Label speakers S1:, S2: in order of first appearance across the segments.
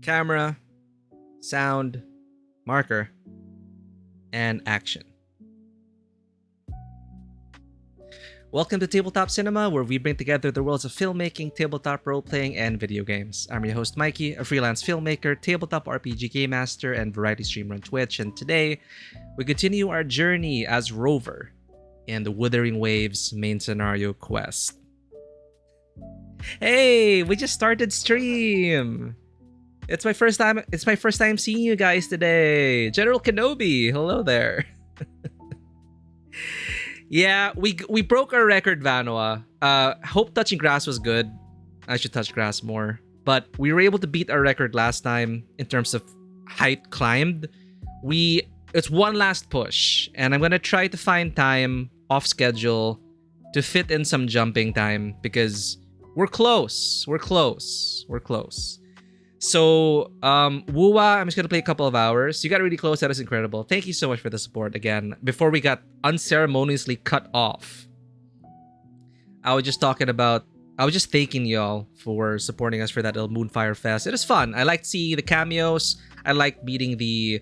S1: camera, sound, marker, and action. Welcome to Tabletop Cinema, where we bring together the worlds of filmmaking, tabletop role-playing, and video games. I'm your host, Mikey, a freelance filmmaker, tabletop RPG game master, and variety streamer on Twitch, and today, we continue our journey as Rover in the Wuthering Waves main scenario quest. Hey, we just started stream! It's my first time seeing you guys today. General Kenobi, hello there. Yeah, we broke our record, Vanua. Hope touching grass was good. I should touch grass more. But we were able to beat our record last time in terms of height climbed. It's one last push, and I'm gonna try to find time off schedule to fit in some jumping time because we're close. So, Wuwa, I'm just gonna play a couple of hours. You got really close. That is incredible. Thank you so much for the support again. Before we got unceremoniously cut off, I was just thanking y'all for supporting us for that little Moonfire Fest. It was fun. I liked seeing the cameos. I liked meeting the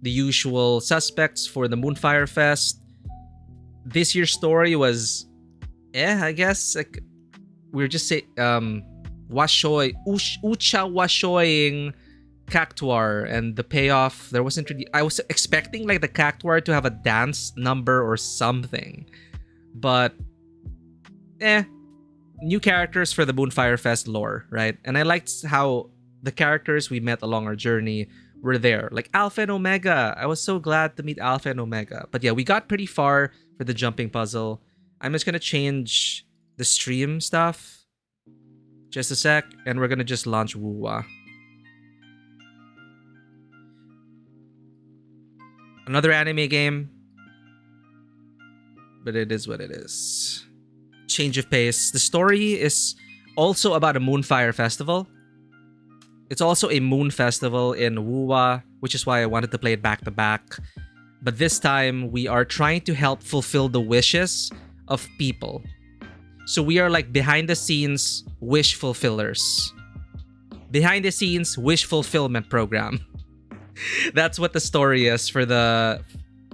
S1: usual suspects for the Moonfire Fest. This year's story was, I guess, like we're just ucha washoying Cactuar, and the payoff there wasn't really. I was expecting like the Cactuar to have a dance number or something, but new characters for the Moonfire Fest lore, right? And I liked how the characters we met along our journey were there, like Alpha and Omega. I was so glad to meet Alpha and Omega. But yeah, we got pretty far for the jumping puzzle. I'm just gonna change the stream stuff just a sec, and we're gonna just launch Wuwa. Another anime game, but it is what it is. Change of pace. The story is also about a Moonfire Festival. It's also a moon festival in Wuwa, which is why I wanted to play it back to back. But this time, we are trying to help fulfill the wishes of people. So we are like behind the scenes wish fulfillers. Behind the scenes wish fulfillment program. That's what the story is for the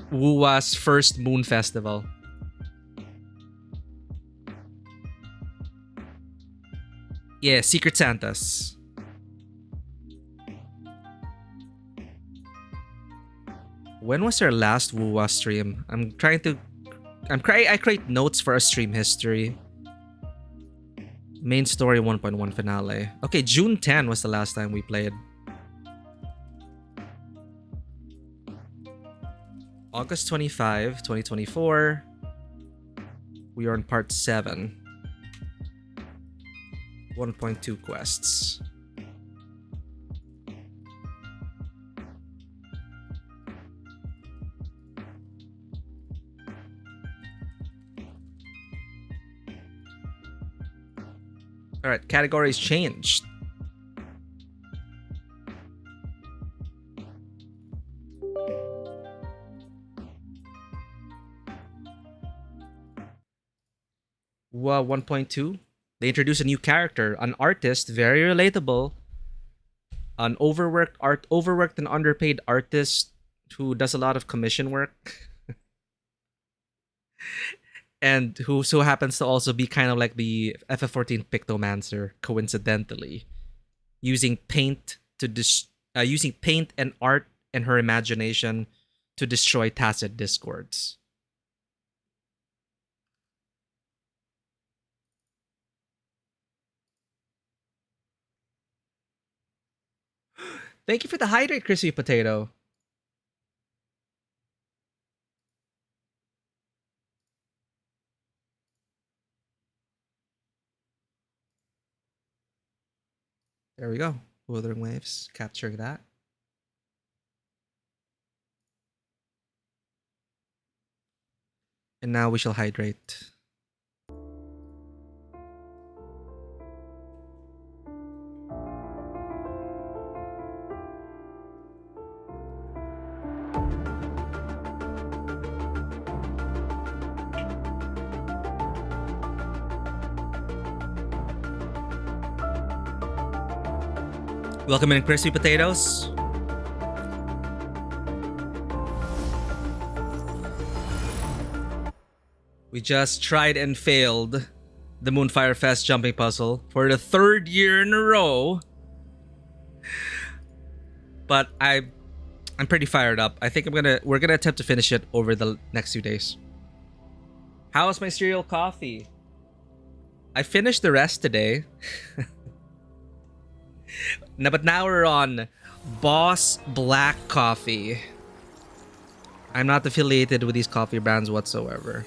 S1: Wuwa's first moon festival. Yeah, Secret Santas. When was our last Wuwa stream? I create notes for our stream history. Main story 1.1 finale. Okay, June 10 was the last time we played. August 25, 2024. We are on part 7. 1.2 quests. Alright, categories changed. Well, 1.2. They introduced a new character, an artist, very relatable. An overworked and underpaid artist who does a lot of commission work. And who so happens to also be kind of like the FF14 Pictomancer, coincidentally, using paint and art and her imagination to destroy tacit discords. Thank you for the hydrate, crispy potato. There we go. Wuthering Waves, capturing that. And now we shall hydrate. Welcome in, crispy potatoes. We just tried and failed the Moonfire Fest jumping puzzle for the 3rd year in a row. But I'm pretty fired up. I think we're gonna attempt to finish it over the next 2 days. How's my cereal coffee? I finished the rest today. But now we're on Boss Black Coffee. I'm not affiliated with these coffee brands whatsoever.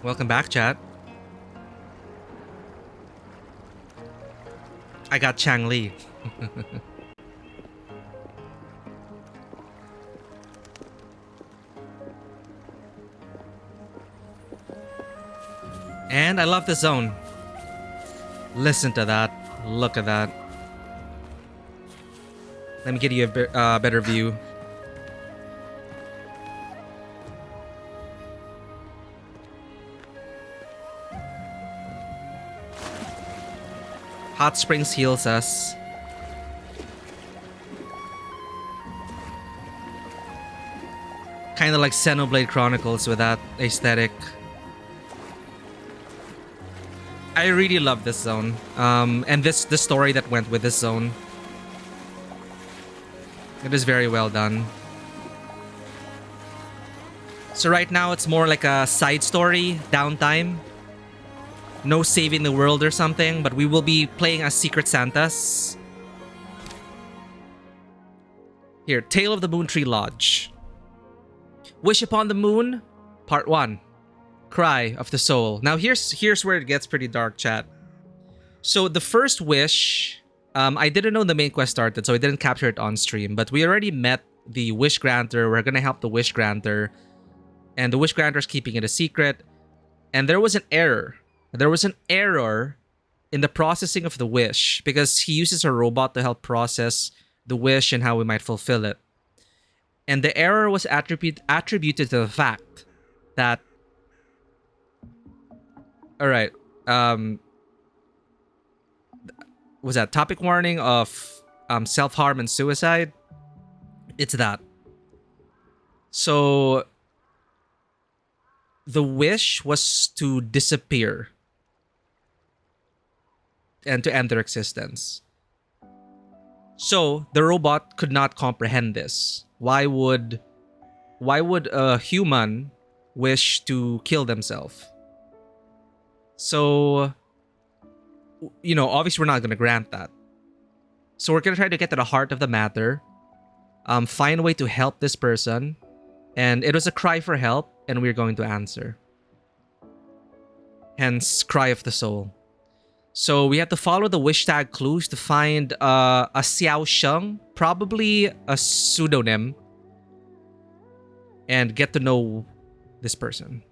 S1: Welcome back, chat. I got Chang Li. And I love the zone. Listen to that. Look at that. Let me give you a better view. Hot Springs heals us. Kind of like Xenoblade Chronicles with that aesthetic. I really love this zone. And the story that went with this zone. It is very well done. So right now it's more like a side story, downtime. No saving the world or something, but we will be playing as Secret Santas. Here, Tale of the Moon Tree Lodge. Wish Upon the Moon, Part 1. Cry of the Soul. Now here's where it gets pretty dark, chat. So the first wish, I didn't know the main quest started, so I didn't capture it on stream, but we already met the wish granter. We're gonna help the wish granter, and the wish granter's keeping it a secret. And there was an error. There was an error in the processing of the wish because he uses a robot to help process the wish and how we might fulfill it. And the error was attributed to the fact that... Alright. Was that topic warning of self-harm and suicide? It's that. So... the wish was to disappear and to end their existence. So the robot could not comprehend this. Why would a human wish to kill themselves? So, you know, obviously we're not going to grant that. So we're going to try to get to the heart of the matter, find a way to help this person. And it was a cry for help, and we're going to answer. Hence, Cry of the Soul. So we have to follow the wish tag clues to find a Xiao Sheng, probably a pseudonym, and get to know this person.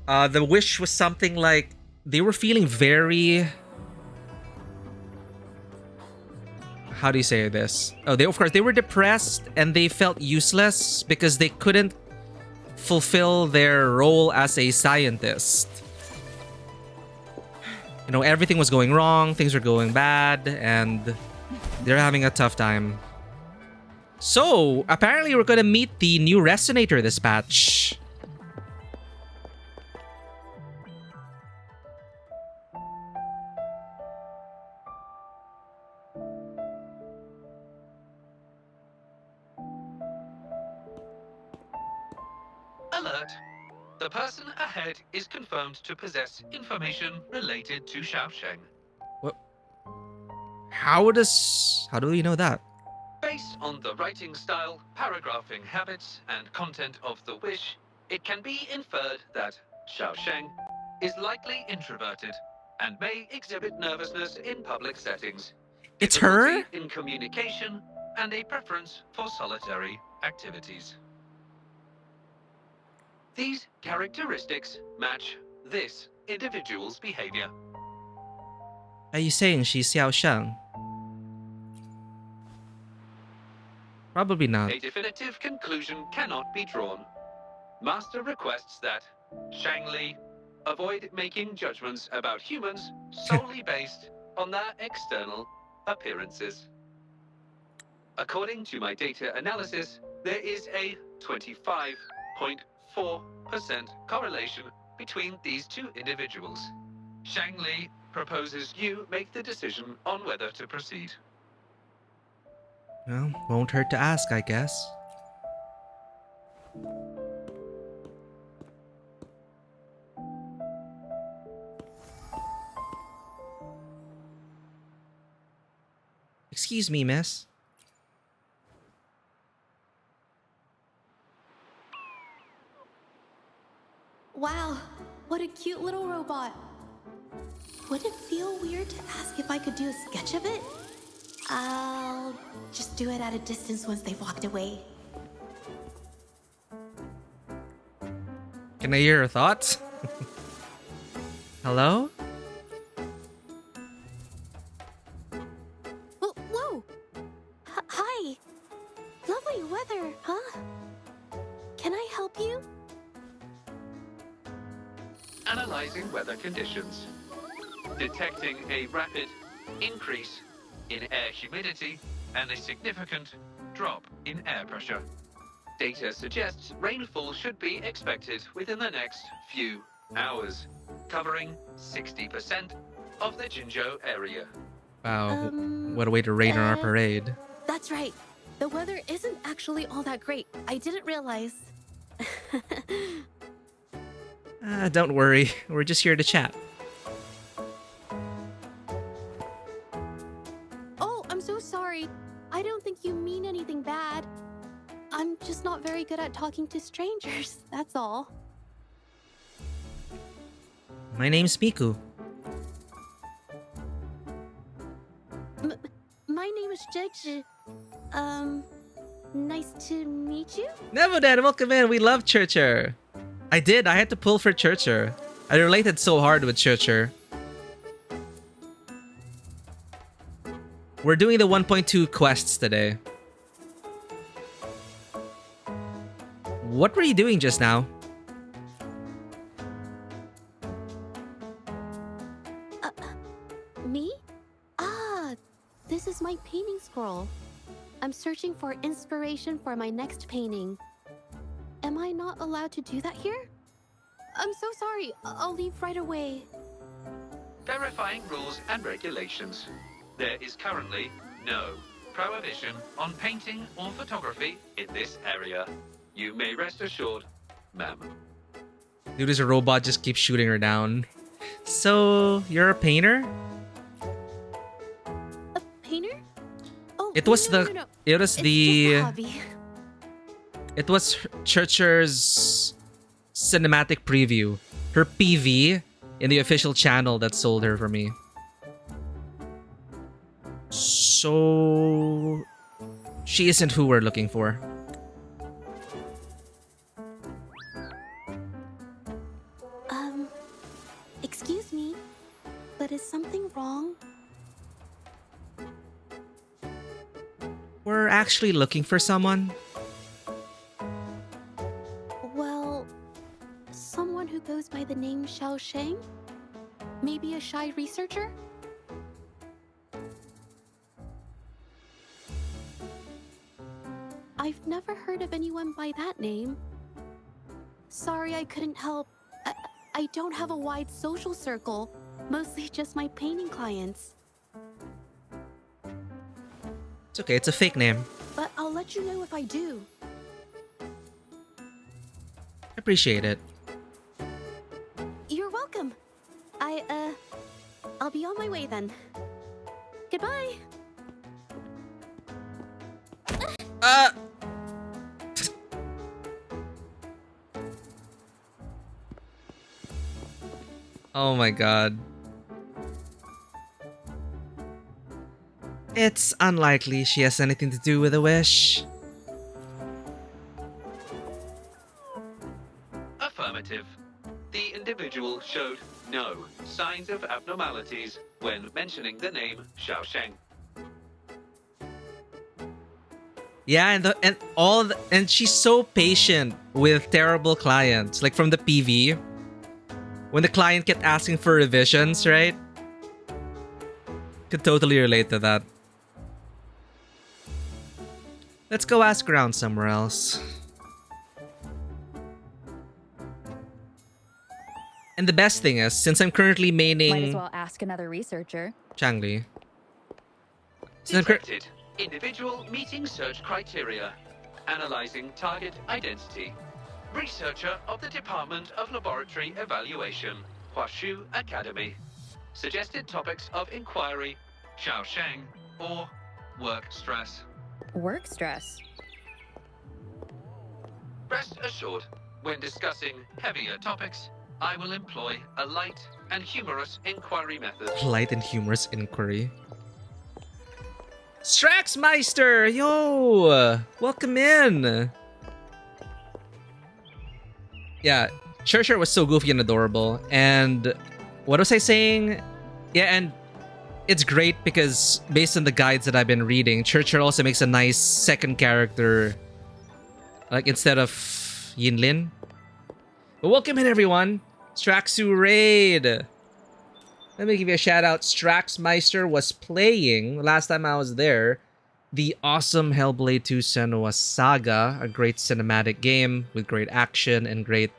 S1: The wish was something like they were feeling very... How do you say this? Oh, of course, they were depressed and they felt useless because they couldn't fulfill their role as a scientist. You know, everything was going wrong, things were going bad, and they're having a tough time. So, apparently we're gonna meet the new Resonator this patch.
S2: Alert. The person ahead is confirmed to possess information related to Xiaosheng.
S1: What? How do we know that?
S2: Based on the writing style, paragraphing habits, and content of the wish, it can be inferred that Xiaosheng is likely introverted and may exhibit nervousness in public settings.
S1: It's her?
S2: Difficulty in communication and a preference for solitary activities. These characteristics match this individual's behavior.
S1: Are you saying she's Xiao Shang? Probably not.
S2: A definitive conclusion cannot be drawn. Master requests that Shang Li avoid making judgments about humans solely based on their external appearances. According to my data analysis, there is a 25.4% correlation between these two individuals. Shang Li proposes you make the decision on whether to proceed.
S1: Well, won't hurt to ask, I guess. Excuse me, miss.
S3: Wow, what a cute little robot. Would it feel weird to ask if I could do a sketch of it? I'll just do it at a distance once they've walked away.
S1: Can I hear your thoughts? Hello?
S3: Whoa! Hi! Lovely weather, huh? Can I help you?
S2: Analyzing weather conditions. Detecting a rapid increase in air humidity and a significant drop in air pressure. Data suggests rainfall should be expected within the next few hours, covering 60% of the Jinzhou area.
S1: Wow, what a way to rain on our parade.
S3: That's right. The weather isn't actually all that great. I didn't realize.
S1: Don't worry, we're just here to chat.
S3: Oh, I'm so sorry. I don't think you mean anything bad. I'm just not very good at talking to strangers, that's all.
S1: My name's Miku.
S3: My name is Jeji. Nice to meet you?
S1: Nevodan, welcome in. We love Churcher. I had to pull for Churcher. I related so hard with Churcher. We're doing the 1.2 quests today. What were you doing just now?
S3: Me? Ah, this is my painting scroll. I'm searching for inspiration for my next painting. Am I not allowed to do that here? I'm so sorry. I'll leave right away.
S2: Verifying rules and regulations. There is currently no prohibition on painting or photography in this area. You may rest assured, ma'am.
S1: Dude, is a robot just keeps shooting her down. So, you're a painter?
S3: A painter? Oh,
S1: It was
S3: no.
S1: It was
S3: It's
S1: the...
S3: just a hobby.
S1: It was Churcher's cinematic preview. Her PV in the official channel that sold her for me. So... She isn't who we're looking for.
S3: Excuse me, but is something wrong?
S1: We're actually looking for someone.
S3: Well, someone who goes by the name Xiao Shang? Maybe a shy researcher? I've never heard of anyone by that name. Sorry I couldn't help. I don't have a wide social circle, mostly just my painting clients.
S1: It's okay, it's a fake name.
S3: But I'll let you know if I do.
S1: Appreciate it.
S3: You're welcome. I'll be on my way then. Goodbye.
S1: Oh my god. It's unlikely she has anything to do with the wish.
S2: A Affirmative. The individual showed no signs of abnormalities when mentioning the name Xiaosheng.
S1: Yeah, and she's so patient with terrible clients, like from the PV. When the client kept asking for revisions, right? Could totally relate to that. Let's go ask around somewhere else. And the best thing is, since I'm currently maining
S4: Might as well ask another researcher.
S1: Changli.
S2: Detected. Individual meeting search criteria. Analyzing target identity. Researcher of the Department of Laboratory Evaluation, Huashu Academy. Suggested topics of inquiry, Xiaosheng, or work stress.
S4: Work stress.
S2: Rest assured, when discussing heavier topics, I will employ a light and humorous inquiry method.
S1: Light and humorous inquiry. Straxmeister! Yo! Welcome in! Yeah, Churcher was so goofy and adorable. And what was I saying? Yeah, and it's great because based on the guides that I've been reading, Churcher also makes a nice second character. Like instead of Yinlin. But welcome in everyone. Straxu Raid. Let me give you a shout out. Straxmeister was playing, last time I was there, the awesome Hellblade 2 Senua Saga, a great cinematic game with great action and great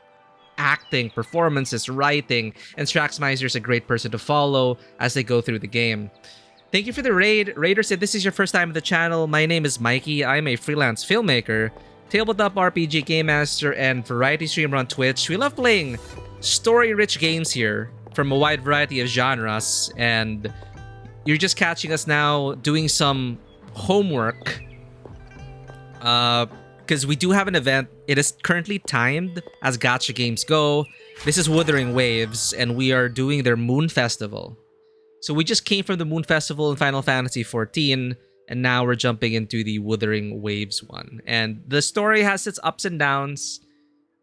S1: acting, performances, writing, and Straxmeister is a great person to follow as they go through the game. Thank you for the raid. Raider said, this is your first time on the channel. My name is Mikey. I'm a freelance filmmaker, tabletop RPG game master, and variety streamer on Twitch. We love playing story-rich games here from a wide variety of genres, and you're just catching us now doing some homework because we do have an event. It is currently timed as gacha games go. This is Wuthering Waves, and we are doing their Moon Festival. So we just came from the Moon Festival in Final Fantasy XIV, and now we're jumping into the Wuthering Waves one. And the story has its ups and downs.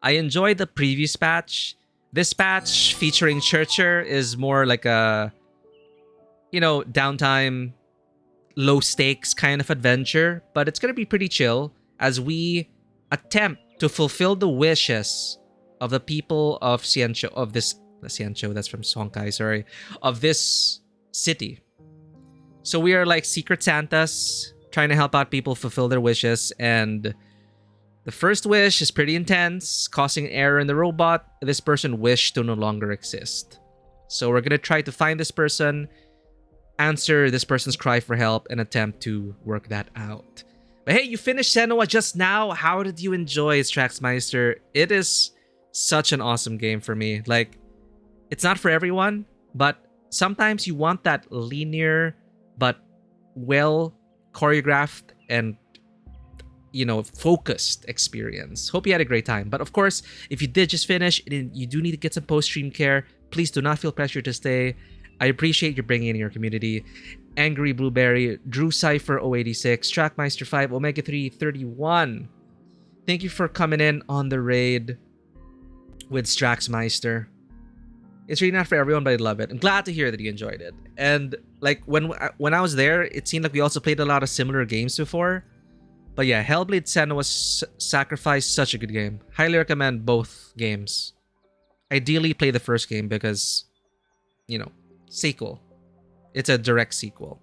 S1: I enjoyed the previous patch. This patch featuring Churcher is more like a, you know, downtime, low stakes kind of adventure, but it's going to be pretty chill as we attempt to fulfill the wishes of the people of Xianzhou, of this, Xianzhou, that's from Sonkai, sorry, of this city. So we are like secret Santas trying to help out people fulfill their wishes, and the first wish is pretty intense, causing an error in the robot. This person wished to no longer exist. So we're going to try to find this person, answer this person's cry for help, and attempt to work that out. But hey, you finished Senua just now. How did you enjoy Straxmeister? It is such an awesome game for me. Like, it's not for everyone, but sometimes you want that linear but well choreographed and, you know, focused experience. Hope you had a great time. But of course, if you did just finish and you do need to get some post-stream care, please do not feel pressure to stay. I appreciate you bringing in your community. Angry Blueberry, Drew Cypher 086, Trackmeister 5, Omega 3 31. Thank you for coming in on the raid with Straxmeister. It's really not for everyone, but I love it. I'm glad to hear that you enjoyed it. And like when I was there, it seemed like we also played a lot of similar games before. But yeah, Hellblade Senua's Sacrifice, such a good game. Highly recommend both games. Ideally, play the first game because, you know, sequel. It's a direct sequel.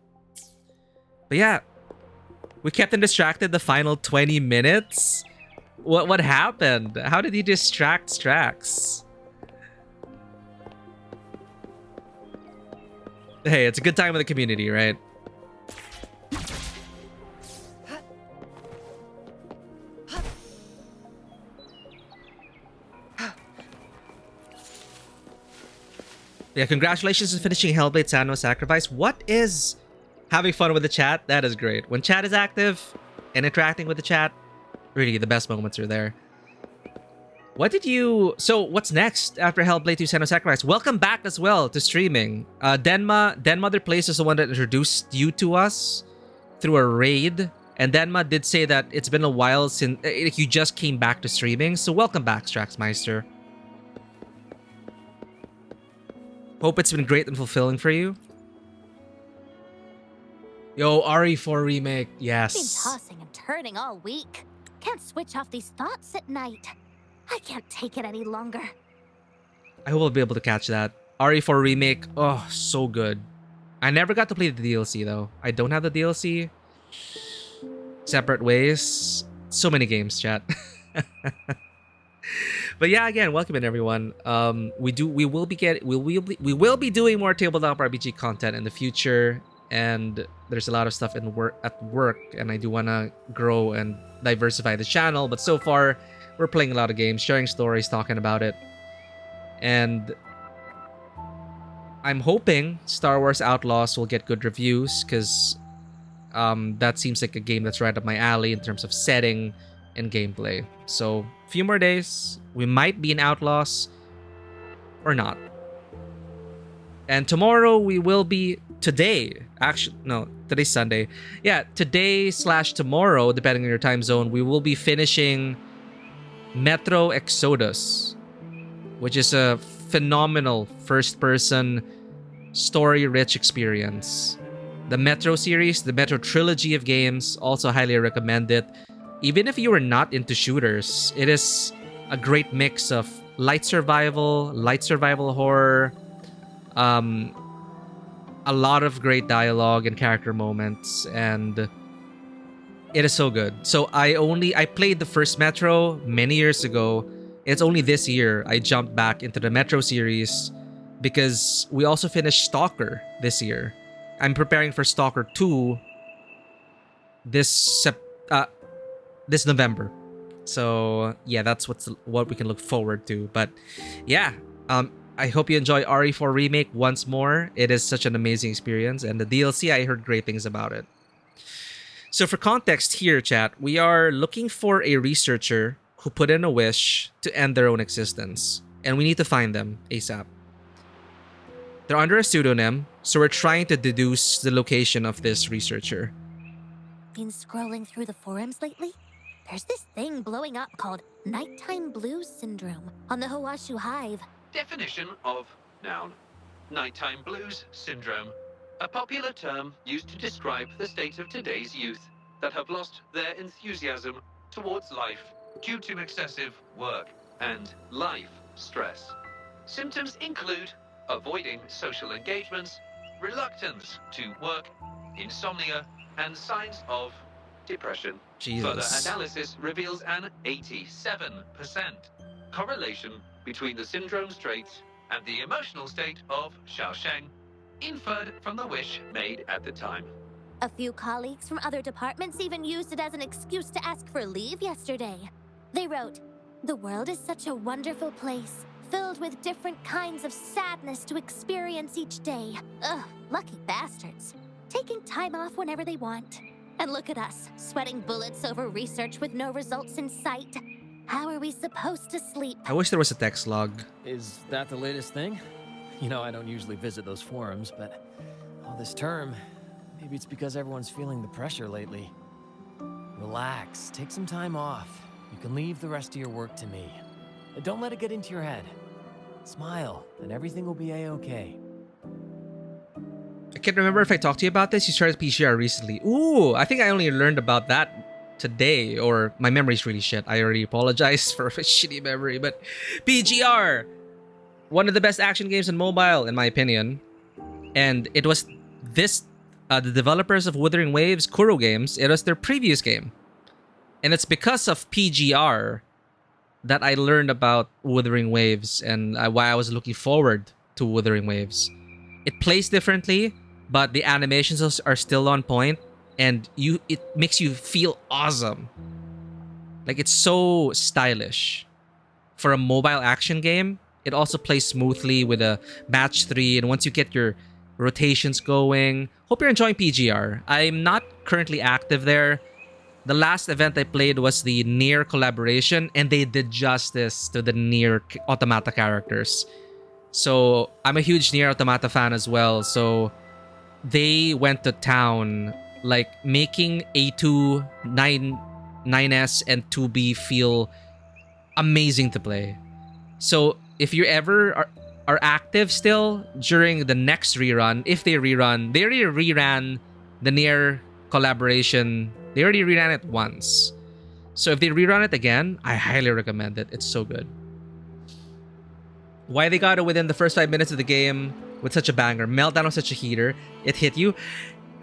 S1: But yeah, we kept him distracted the final 20 minutes. What happened? How did he distract Strax? Hey, it's a good time with the community, right? Yeah, congratulations on finishing Hellblade Senua's Sacrifice. What is having fun with the chat? That is great. When chat is active and interacting with the chat, really the best moments are there. What did you... So, what's next after Hellblade 2 Senua's Sacrifice? Welcome back as well to streaming. Denmother Place is the one that introduced you to us through a raid. And Denma did say that it's been a while since you just came back to streaming. So, welcome back, Straxmeister. Hope it's been great and fulfilling for you. Yo, RE4 remake,
S3: Been
S1: yes.
S3: tossing and turning all week. Can't switch off these thoughts at night. I can't take it any longer.
S1: I will be able to catch that. RE4 remake, oh, so good. I never got to play the DLC though. I don't have the DLC. Separate ways. So many games, chat. But yeah, again, welcome in everyone. We will be doing more tabletop RPG content in the future, and there's a lot of stuff at work, and I do want to grow and diversify the channel. But so far, we're playing a lot of games, sharing stories, talking about it, and I'm hoping Star Wars Outlaws will get good reviews because that seems like a game that's right up my alley in terms of setting and gameplay. So, a few more days, we might be in Outlaws or not. And tomorrow we will be today's Sunday. Yeah, today/tomorrow, depending on your time zone, we will be finishing Metro Exodus, which is a phenomenal first-person story-rich experience. The Metro series, the Metro trilogy of games, also highly recommend it. Even if you are not into shooters, it is a great mix of light survival horror, a lot of great dialogue and character moments, and it is so good. So I played the first Metro many years ago. It's only this year I jumped back into the Metro series because we also finished Stalker this year. I'm preparing for Stalker 2 this November. So yeah, that's what we can look forward to. But yeah, I hope you enjoy RE4 Remake once more. It is such an amazing experience, and the DLC, I heard great things about it. So for context here, chat, we are looking for a researcher who put in a wish to end their own existence, and we need to find them ASAP. They're under a pseudonym, so we're trying to deduce the location of this researcher.
S3: Been scrolling through the forums lately? There's this thing blowing up called nighttime blues syndrome on the Hawashu Hive.
S2: Definition of noun. Nighttime blues syndrome. A popular term used to describe the state of today's youth that have lost their enthusiasm towards life due to excessive work and life stress. Symptoms include avoiding social engagements, reluctance to work, insomnia, and signs of depression.
S1: Jesus.
S2: Further analysis reveals an 87% correlation between the syndrome's traits and the emotional state of Xiaosheng, inferred from the wish made at the time.
S3: A few colleagues from other departments even used it as an excuse to ask for leave yesterday. They wrote, "The world is such a wonderful place, filled with different kinds of sadness to experience each day. Ugh, lucky bastards. Taking time off whenever they want. And look at us, sweating bullets over research with no results in sight. How are we supposed to sleep?"
S1: I wish there was a text log.
S5: Is that the latest thing? You know, I don't usually visit those forums, but all this term, maybe it's because everyone's feeling the pressure lately. Relax, take some time off. You can leave the rest of your work to me. And don't let it get into your head. Smile, and everything will be a-okay.
S1: I can't remember if I talked to you about this. You started PGR recently. Ooh, I think I only learned about that today, or my memory's really shit. I already apologize for a shitty memory, but PGR, one of the best action games on mobile, in my opinion. And it was the developers of Wuthering Waves, Kuro Games, it was their previous game. And it's because of PGR that I learned about Wuthering Waves and why I was looking forward to Wuthering Waves. It plays differently, but the animations are still on point, and it makes you feel awesome. Like, it's so stylish. For a mobile action game, it also plays smoothly with a match 3, and once you get your rotations going. Hope you're enjoying PGR. I'm not currently active there. The last event I played was the Nier collaboration, and they did justice to the Nier Automata characters. So I'm a huge Nier Automata fan as well. So they went to town, like making A2, 9S, and 2B feel amazing to play. So if you ever are active still during the next rerun. If they rerun, they already reran the Nier collaboration. They already reran it once. So if they rerun it again, I highly recommend it. It's so good. Why they got it within the first 5 minutes of the game with such a banger. Meltdown was such a heater. It hit you.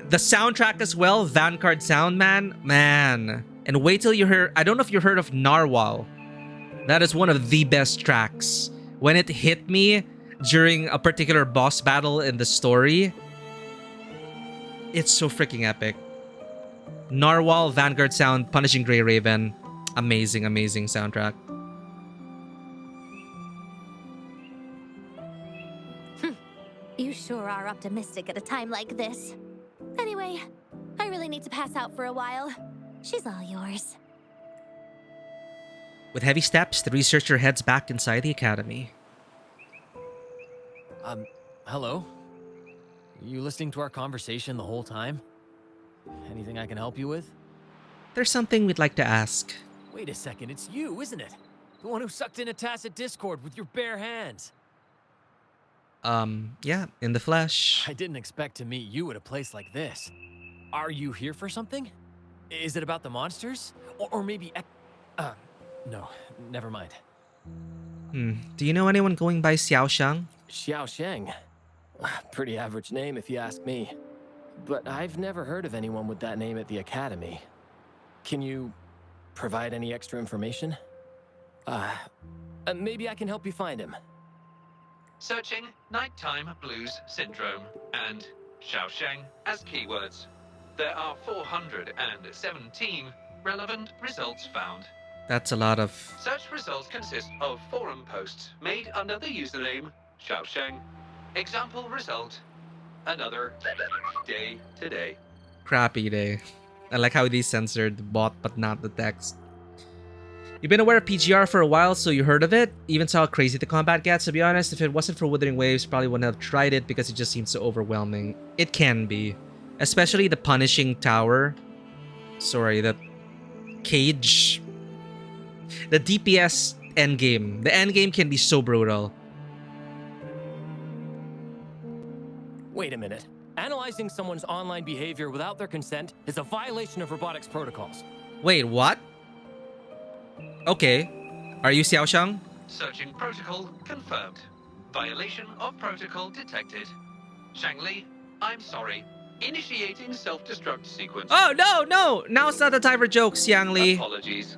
S1: The soundtrack as well, Vanguard sound, man. And wait till you hear, I don't know if you heard of Narwhal. That is one of the best tracks. When it hit me during a particular boss battle in the story, it's so freaking epic. Narwhal, Vanguard sound, Punishing Grey Raven. Amazing, amazing soundtrack.
S6: You sure are optimistic at a time like this. Anyway, I really need to pass out for a while. She's all yours.
S1: With heavy steps, the researcher heads back inside the academy.
S5: Hello? You listening to our conversation the whole time? Anything I can help you with?
S1: There's something we'd like to ask.
S5: Wait a second, it's you, isn't it? The one who sucked in a tacit discord with your bare hands.
S1: Yeah, in the flesh.
S5: I didn't expect to meet you at a place like this. Are you here for something? Is it about the monsters? Or maybe... no, never mind.
S1: Do you know anyone going by Xiao Shang?
S5: Xiao Sheng. Pretty average name if you ask me. But I've never heard of anyone with that name at the academy. Can you provide any extra information? Maybe I can help you find him.
S2: Searching Nighttime Blues Syndrome and Xiaosheng as keywords. There are 417 relevant results found.
S1: That's a lot of...
S2: Such results consist of forum posts made under the username Xiaosheng. Example result: another day today.
S1: crappy day. I like how they censored the bot but not the text. You've been aware of PGR for a while, so you heard of it? Even saw how crazy the combat gets. To be honest, if it wasn't for Withering Waves, probably wouldn't have tried it because it just seems so overwhelming. It can be. Especially the Punishing Tower. Sorry, the cage. The DPS endgame. The endgame can be so brutal.
S5: Wait a minute. Analyzing someone's online behavior without their consent is a violation of robotics protocols.
S1: Wait, what? Okay. Are you Xiaoshang?
S2: Searching protocol confirmed. Violation of protocol detected. Shangli, I'm sorry. Initiating self-destruct sequence.
S1: Oh, no! Now's not the time for jokes, Xiangli.
S2: Apologies.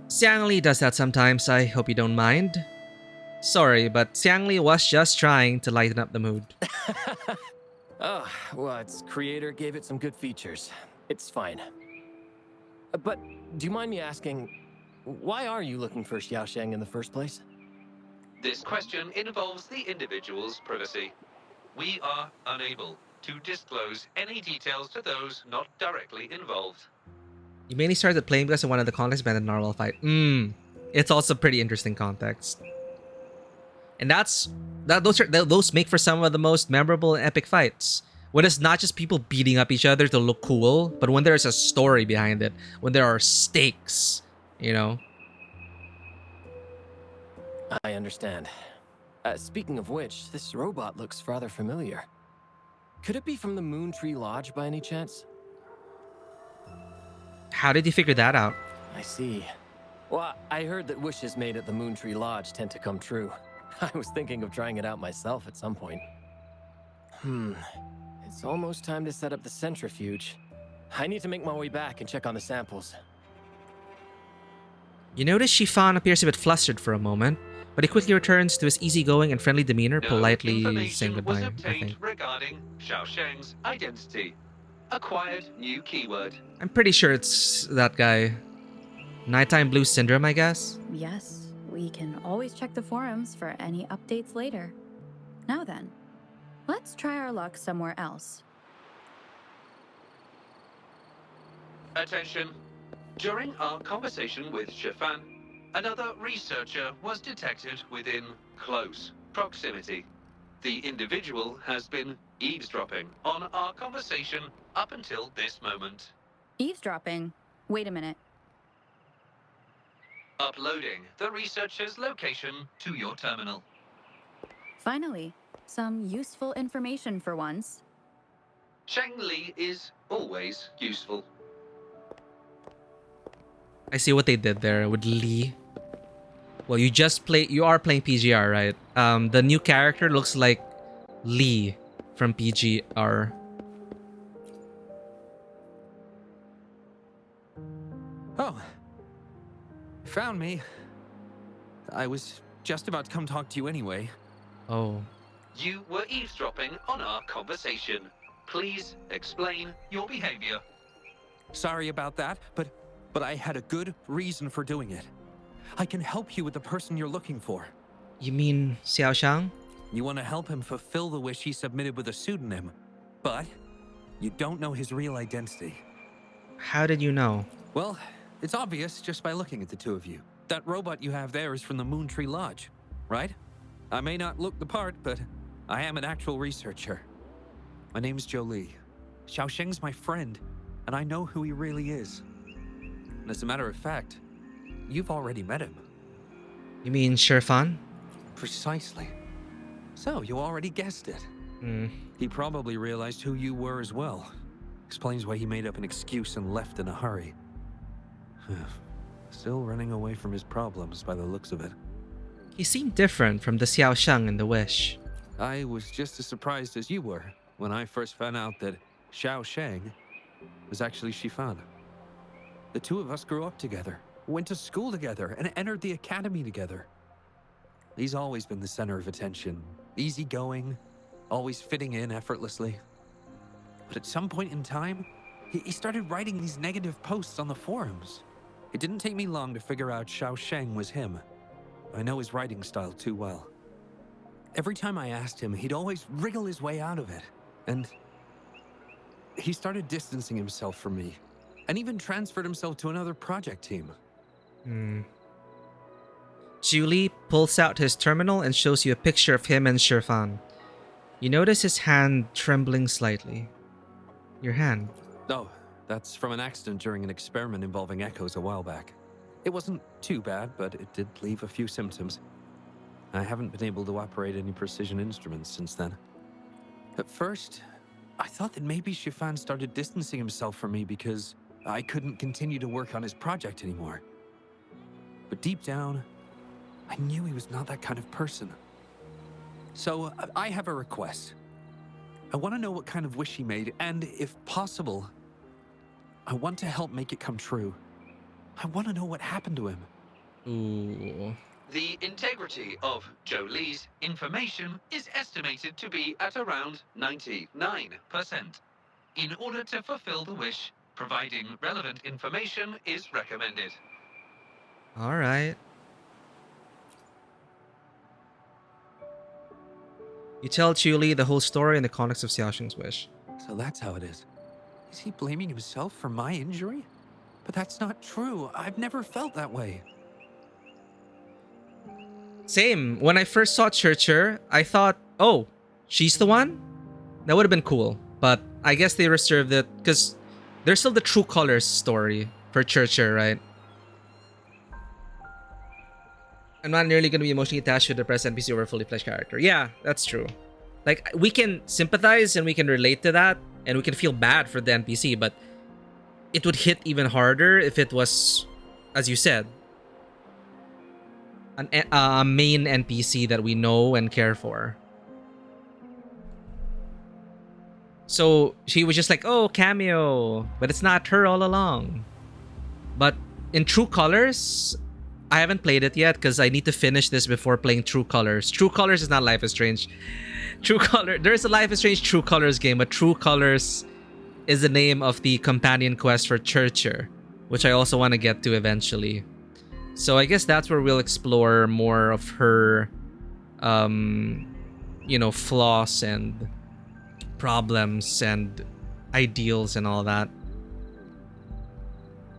S1: Xiangli does that sometimes. I hope you don't mind. Sorry, but Xiangli was just trying to lighten up the mood.
S5: Oh, well, its creator gave it some good features. It's fine. But do you mind me asking, why are you looking for Xiaosheng in the first place?
S2: This question involves the individual's privacy. We are unable to disclose any details to those not directly involved.
S1: You mainly started playing because of one of the context behind the Narwhal fight. It's also pretty interesting context. And those make for some of the most memorable and epic fights. When it's not just people beating up each other to look cool, but when there's a story behind it, when there are stakes, you know?
S5: I understand. Speaking of which, this robot looks rather familiar. Could it be from the Moon Tree Lodge by any chance?
S1: How did you figure that out?
S5: I see. Well, I heard that wishes made at the Moon Tree Lodge tend to come true. I was thinking of trying it out myself at some point. It's almost time to set up the centrifuge. I need to make my way back and check on the samples.
S1: You notice Shifan appears a bit flustered for a moment, but he quickly returns to his easygoing and friendly demeanor,
S2: No
S1: politely
S2: information
S1: saying goodbye,
S2: was
S1: I
S2: obtained
S1: think.
S2: regarding Xiaosheng's identity. Acquired new keyword.
S1: I'm pretty sure it's that guy. Nighttime Blue Syndrome, I guess?
S4: Yes, we can always check the forums for any updates later. Now then, let's try our luck somewhere else.
S2: Attention. During our conversation with Shifan, another researcher was detected within close proximity. The individual has been eavesdropping on our conversation up until this moment.
S4: Eavesdropping? Wait a minute.
S2: Uploading the researcher's location to your terminal.
S4: Finally, some useful information for once.
S2: Sheng Li is always useful.
S1: I see what they did there with Lee. Well, you are playing PGR, right? The new character looks like Lee from PGR.
S7: Oh. Found me. I was just about to come talk to you anyway.
S1: Oh.
S2: You were eavesdropping on our conversation. Please explain your behavior.
S7: Sorry about that, but I had a good reason for doing it. I can help you with the person you're looking for.
S1: You mean Xiao Shang?
S7: You want to help him fulfill the wish he submitted with a pseudonym, but you don't know his real identity.
S1: How did you know?
S7: Well, it's obvious just by looking at the two of you. That robot you have there is from the Moon Tree Lodge, right? I may not look the part, but I am an actual researcher. My name's Jolie. Xiaosheng's my friend, and I know who he really is. And as a matter of fact, you've already met him.
S1: You mean Sherfan?
S7: Precisely. So, you already guessed it.
S1: Hmm.
S7: He probably realized who you were as well. Explains why he made up an excuse and left in a hurry. Still running away from his problems by the looks of it.
S1: He seemed different from the Xiao Shang in the Wish.
S7: I was just as surprised as you were when I first found out that Xiao Shang was actually Shifan. The two of us grew up together, went to school together, and entered the academy together. He's always been the center of attention, easygoing, always fitting in effortlessly. But at some point in time, he started writing these negative posts on the forums. It didn't take me long to figure out Xiao Shang was him. I know his writing style too well. Every time I asked him, he'd always wriggle his way out of it. And he started distancing himself from me, and even transferred himself to another project team.
S1: Julie pulls out his terminal and shows you a picture of him and Sherfan. You notice his hand trembling slightly. Your hand.
S7: Oh, that's from an accident during an experiment involving echoes a while back. It wasn't too bad, but it did leave a few symptoms. I haven't been able to operate any precision instruments since then. At first, I thought that maybe Shifan started distancing himself from me because I couldn't continue to work on his project anymore. But deep down, I knew he was not that kind of person. So I have a request. I want to know what kind of wish he made, and if possible, I want to help make it come true. I want to know what happened to him.
S1: Ooh.
S2: The integrity of Jolie's information is estimated to be at around 99%. In order to fulfill the wish, providing relevant information is recommended.
S1: Alright. You tell Julie the whole story in the context of Xiao Shang's wish.
S7: So that's how it is. Is he blaming himself for my injury? But that's not true. I've never felt that way.
S1: Same. When I first saw Churcher, I thought, oh, she's the one? That would have been cool. But I guess they reserved it because there's still the True Colors story for Churcher, right? I'm not nearly going to be emotionally attached to the present NPC over a fully fleshed character. Yeah, that's true. Like, we can sympathize and we can relate to that and we can feel bad for the NPC, but it would hit even harder if it was, as you said, a main NPC that we know and care for. So she was just like, oh, cameo, but it's not her all along. But in True Colors, I haven't played it yet because I need to finish this before playing True Colors. True Colors is not Life is Strange. There's a Life is Strange True Colors game, but True Colors is the name of the companion quest for Churcher, which I also want to get to eventually. So I guess that's where we'll explore more of her, flaws and problems and ideals and all that.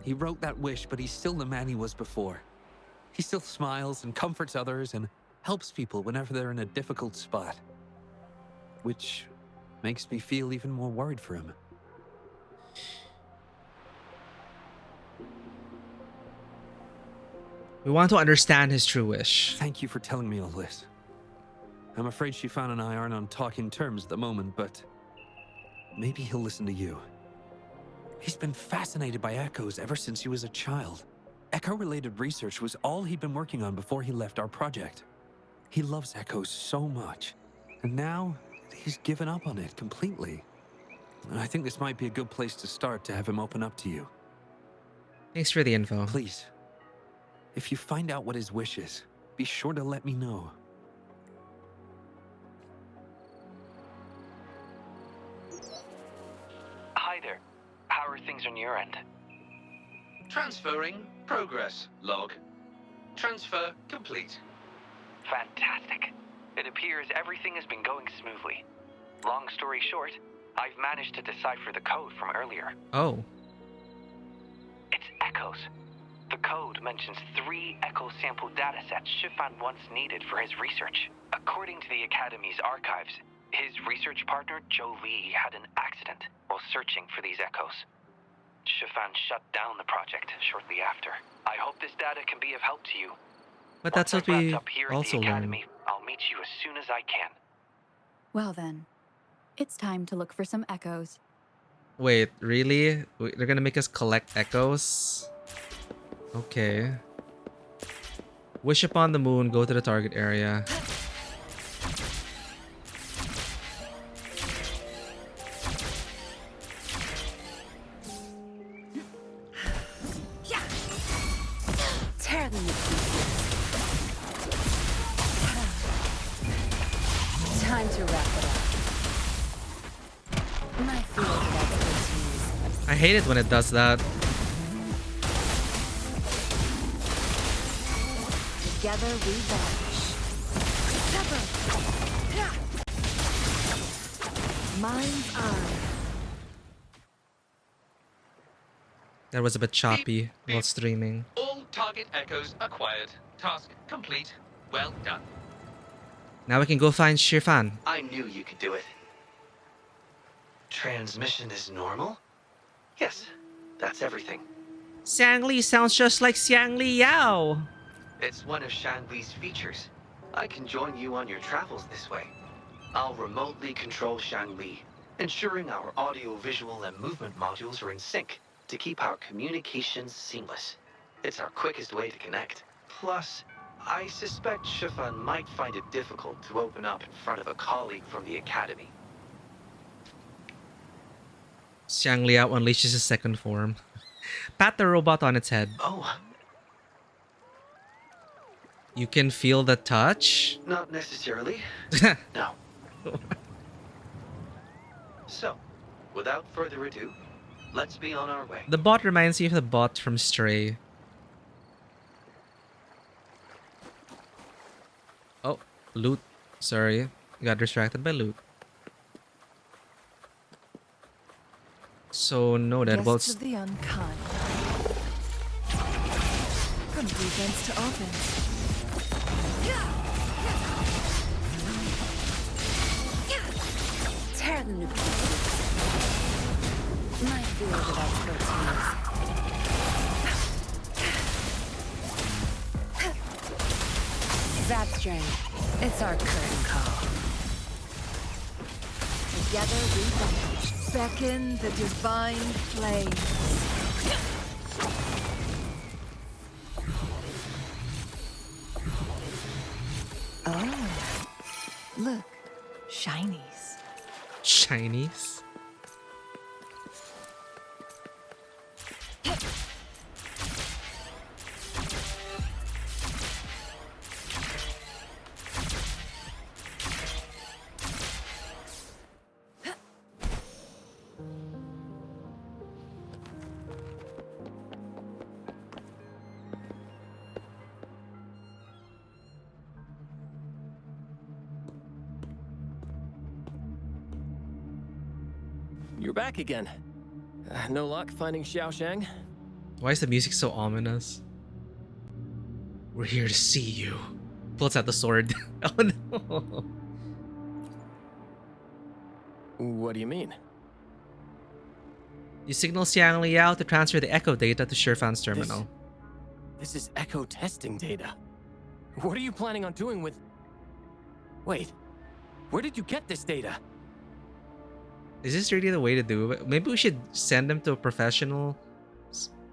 S7: He wrote that wish, but he's still the man he was before. He still smiles and comforts others and helps people whenever they're in a difficult spot. Which makes me feel even more worried for him.
S1: We want to understand his true wish.
S7: Thank you for telling me all this. I'm afraid Shifan and I aren't on talking terms at the moment, but maybe he'll listen to you. He's been fascinated by echoes ever since he was a child. Echo-related research was all he'd been working on before he left our project. He loves echoes so much, and now he's given up on it completely. And I think this might be a good place to start to have him open up to you.
S1: Thanks for the info.
S7: Please, if you find out what his wish is, be sure to let me know.
S8: Hi there. How are things on your end?
S2: Transferring progress log. Transfer complete.
S8: Fantastic. It appears everything has been going smoothly. Long story short, I've managed to decipher the code from earlier.
S1: Oh.
S8: It's echoes. The code mentions 3 echo sample datasets Shifan once needed for his research. According to the Academy's archives, his research partner, Joe Lee, had an accident while searching for these echoes. Shifan shut down the project shortly after. I hope this data can be of help to you.
S1: But that's
S8: Once
S1: what
S8: I've
S1: we
S8: wrapped up here at
S1: also
S8: the
S1: learned.
S8: Academy, I'll meet you as soon as I can.
S4: Well then, it's time to look for some echoes.
S1: Wait, really? They're gonna make us collect echoes? Okay. Wish upon the moon, go to the target area.
S3: Tear them to pieces. Time to wrap it up. My field of expertise.
S1: I hate it when it does that.
S3: Together we vanish. Mind's eye.
S1: That was a bit choppy while streaming.
S2: All target echoes acquired. Task complete. Well done.
S1: Now we can go find Shifan.
S9: I knew you could do it. Transmission is normal? Yes, that's everything.
S1: Xiang Li sounds just like Xiang Li Yao.
S9: It's one of Shanli's features. I can join you on your travels this way. I'll remotely control Shanli, ensuring our audio, visual, and movement modules are in sync to keep our communications seamless. It's our quickest way to connect. Plus, I suspect Shifan might find it difficult to open up in front of a colleague from the Academy.
S1: Xiang Li Yao unleashes his second form. Pat the robot on its head.
S9: Oh,
S1: You can feel the touch?
S9: not necessarily. No. So, without further ado, let's be on our way.
S1: The bot reminds me of the bot from Stray. Oh, loot. Sorry. Got distracted by loot. So noted. Well,
S10: Guests of the unkind. From defense to offense.
S3: Tear them to pieces. My field of expertise. Zap string. It's our curtain call. Together we vanish.
S10: Beckon the divine flames. Oh, look, shinies.
S1: Chinese.
S5: You're back again. No luck finding Xiaoshang?
S1: Why is the music so ominous? We're here to see you. Pulls out the sword. Oh no.
S5: What do you mean?
S1: You signal Xiang Li Yao to transfer the echo data to Shifan's terminal.
S5: This is Echo testing data. What are you planning on doing with... Wait, where did you get this data?
S1: Is this really the way to do it? Maybe we should send him to a professional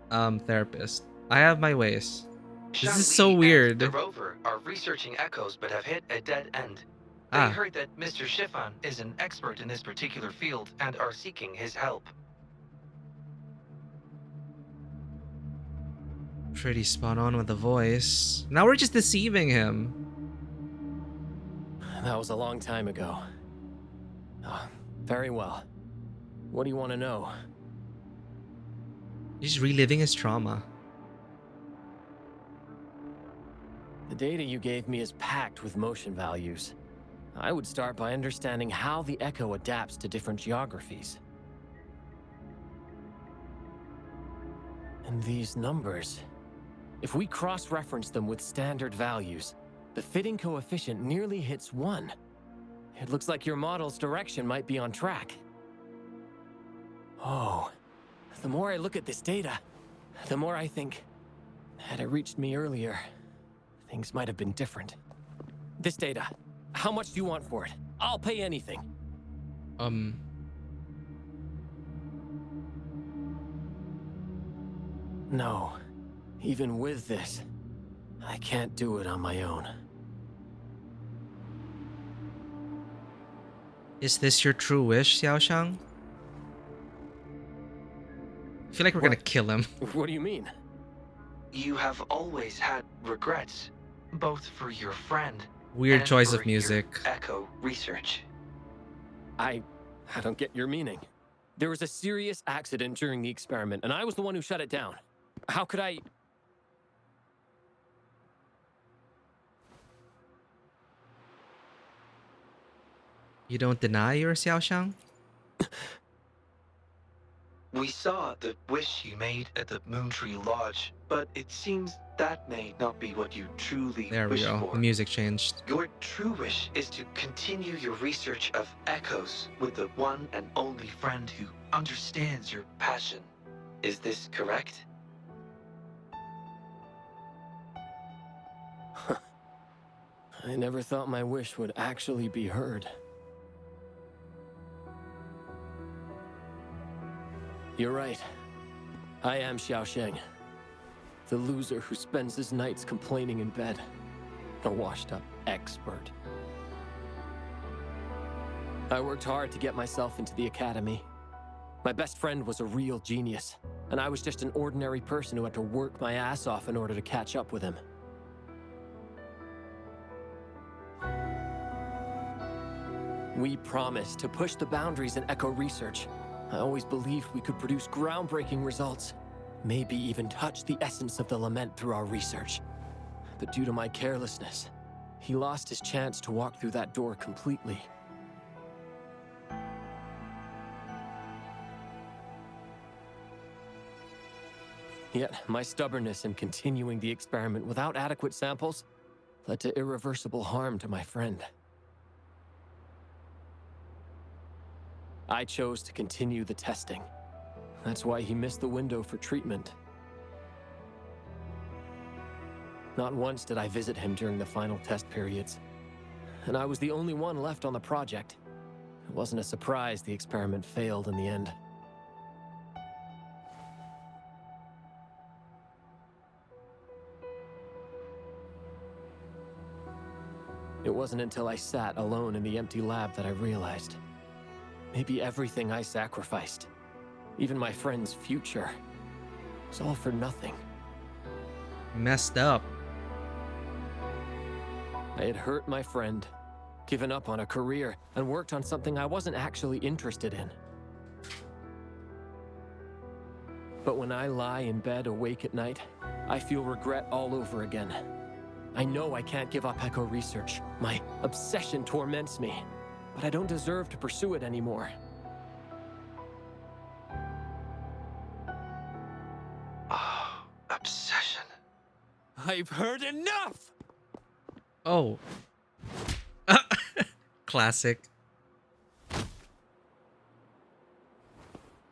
S1: therapist. I have my ways. This is so weird.
S9: The rover are researching echoes but have hit a dead end. They
S1: Ah.
S9: heard that Mr. Chiffon is an expert in this particular field and are seeking his help.
S1: Pretty spot on with the voice. Now we're just deceiving him.
S5: That was a long time ago. Oh, very well. What do you want to know?
S1: He's reliving his trauma.
S5: The data you gave me is packed with motion values. I would start by understanding how the Echo adapts to different geographies. And these numbers, if we cross-reference them with standard values, the fitting coefficient nearly hits 1. It looks like your model's direction might be on track. Oh, the more I look at this data, the more I think, had it reached me earlier, things might have been different. This data, how much do you want for it? I'll pay anything. No, even with this, I can't do it on my own.
S1: Is this your true wish, Xiaoshang? I feel like we're gonna kill him.
S5: What do you mean?
S9: You have always had regrets, both for your friend
S1: Weird
S9: and
S1: choice
S9: for
S1: of music.
S9: your Echo research.
S5: I don't get your meaning. There was a serious accident during the experiment, and I was the one who shut it down. How could I...
S1: You don't deny your Xiaoshang?
S9: We saw the wish you made at the Moontree Lodge, but it seems that may not be what you truly
S1: There we
S9: wish
S1: go.
S9: for.
S1: The music changed.
S9: Your true wish is to continue your research of echoes with the one and only friend who understands your passion. Is this correct?
S5: I never thought my wish would actually be heard. You're right. I am Xiaosheng. The loser who spends his nights complaining in bed. A washed-up expert. I worked hard to get myself into the academy. My best friend was a real genius, and I was just an ordinary person who had to work my ass off in order to catch up with him. We promised to push the boundaries in echo research. I always believed we could produce groundbreaking results, maybe even touch the essence of the lament through our research. But due to my carelessness, he lost his chance to walk through that door completely. Yet, my stubbornness in continuing the experiment without adequate samples led to irreversible harm to my friend. I chose to continue the testing. That's why he missed the window for treatment. Not once did I visit him during the final test periods. And I was the only one left on the project. It wasn't a surprise the experiment failed in the end. It wasn't until I sat alone in the empty lab that I realized. Maybe everything I sacrificed, even my friend's future, was all for nothing.
S1: Messed up.
S5: I had hurt my friend, given up on a career, and worked on something I wasn't actually interested in. But when I lie in bed awake at night, I feel regret all over again. I know I can't give up echo research. My obsession torments me, but I don't deserve to pursue it anymore.
S9: Oh, obsession.
S5: I've heard enough!
S1: Oh. Classic.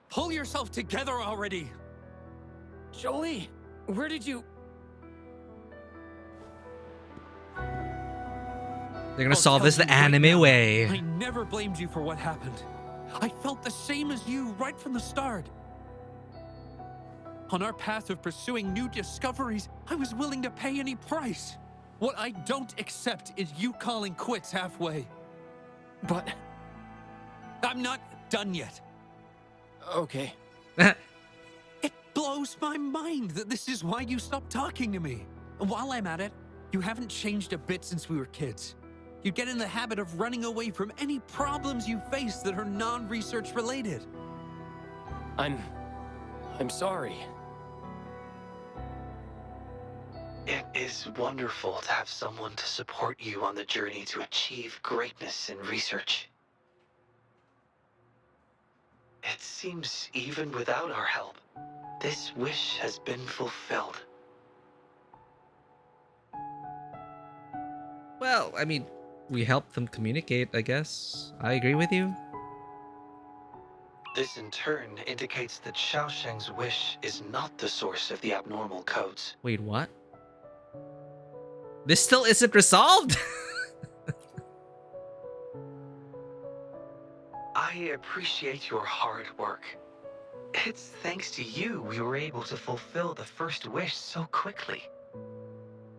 S7: Pull yourself together already!
S5: Jolie, where did you...
S1: They're gonna
S7: I'll
S1: solve
S7: tell
S1: this the
S7: you right
S1: anime
S7: now,
S1: way.
S7: I never blamed you for what happened. I felt the same as you right from the start. On our path of pursuing new discoveries, I was willing to pay any price. What I don't accept is you calling quits halfway.
S5: But...
S7: I'm not done yet.
S5: Okay.
S7: It blows my mind that this is why you stopped talking to me. And while I'm at it, you haven't changed a bit since we were kids. You get in the habit of running away from any problems you face that are non-research related.
S5: I'm sorry.
S9: It is wonderful to have someone to support you on the journey to achieve greatness in research. It seems even without our help, this wish has been fulfilled.
S1: Well, I mean, we helped them communicate, I guess. I agree with you.
S9: This in turn indicates that Xiaosheng's wish is not the source of the abnormal codes.
S1: Wait, what? This still isn't resolved?
S9: I appreciate your hard work. It's thanks to you we were able to fulfill the first wish so quickly.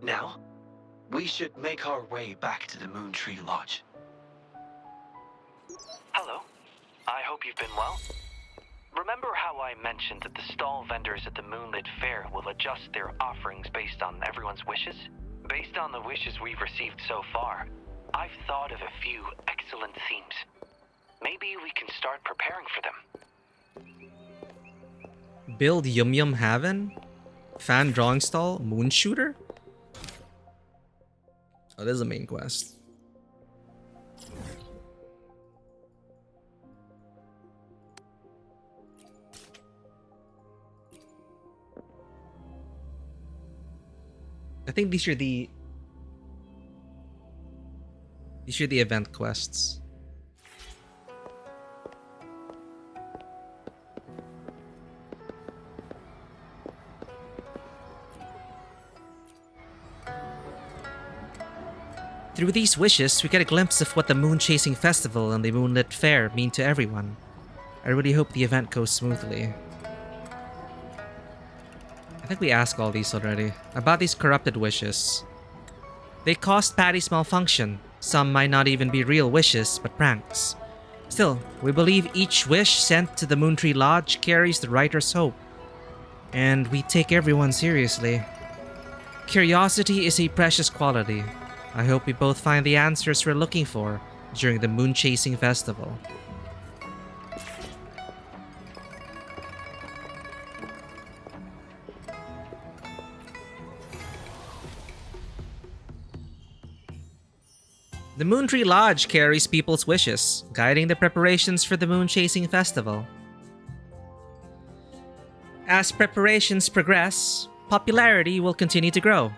S9: Now, we should make our way back to the Moon Tree Lodge.
S8: Hello. I hope you've been well. Remember how I mentioned that the stall vendors at the Moonlit Fair will adjust their offerings based on everyone's wishes? Based on the wishes we've received so far, I've thought of a few excellent themes. Maybe we can start preparing for them.
S1: Build Yum Yum Haven? Fan drawing stall? Moon shooter? Oh, this is a main quest. I think these are the event quests. Through these wishes, we get a glimpse of what the Moon Chasing Festival and the Moonlit Fair mean to everyone. I really hope the event goes smoothly. I think we asked all these already. About these corrupted wishes. They caused Patty's malfunction. Some might not even be real wishes, but pranks. Still, we believe each wish sent to the Moontree Lodge carries the writer's hope. And we take everyone seriously. Curiosity is a precious quality. I hope we both find the answers we're looking for during the Moon Chasing Festival. The Moontree Lodge carries people's wishes, guiding the preparations for the Moon Chasing Festival. As preparations progress, popularity will continue to grow.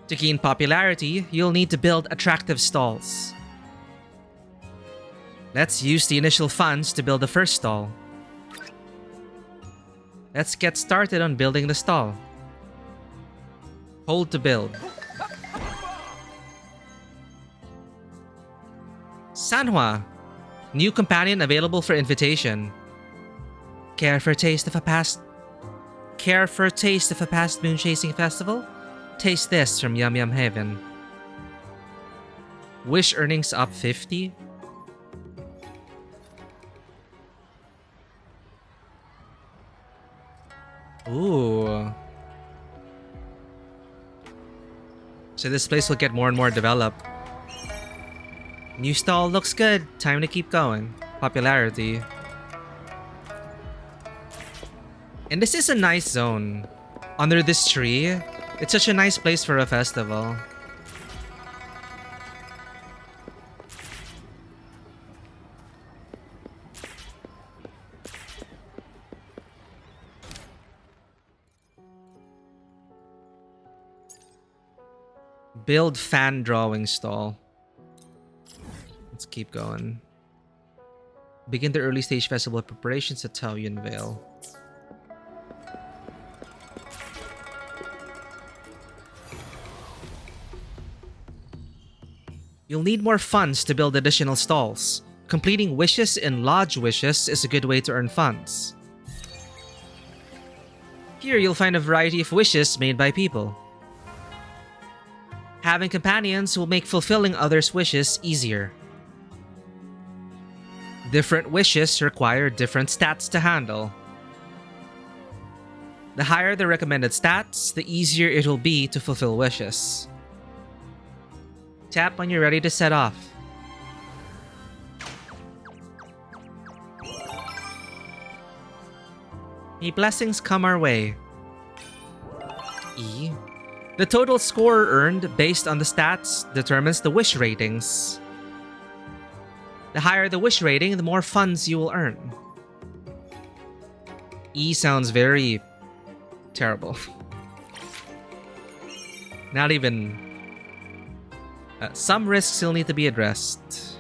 S1: To gain popularity, you'll need to build attractive stalls. Let's use the initial funds to build the first stall. Let's get started on building the stall. Hold to build. Sanhua, new companion available for invitation. Care for a taste of a past Moon Chasing Festival? Taste this from Yum Yum Haven. Wish earnings up 50. Ooh. So this place will get more and more developed. New stall looks good. Time to keep going. Popularity. And this is a nice zone. Under this tree. It's such a nice place for a festival. Build fan drawing stall. Let's keep going. Begin the early stage festival preparations at Taoyuan Vale. You'll need more funds to build additional stalls. Completing wishes in Lodge Wishes is a good way to earn funds. Here you'll find a variety of wishes made by people. Having companions will make fulfilling others' wishes easier. Different wishes require different stats to handle. The higher the recommended stats, the easier it will be to fulfill wishes. Tap when you're ready to set off. May blessings come our way. E. The total score earned based on the stats determines the wish ratings. The higher the wish rating, the more funds you will earn. E sounds very terrible. Not even... some risks still need to be addressed.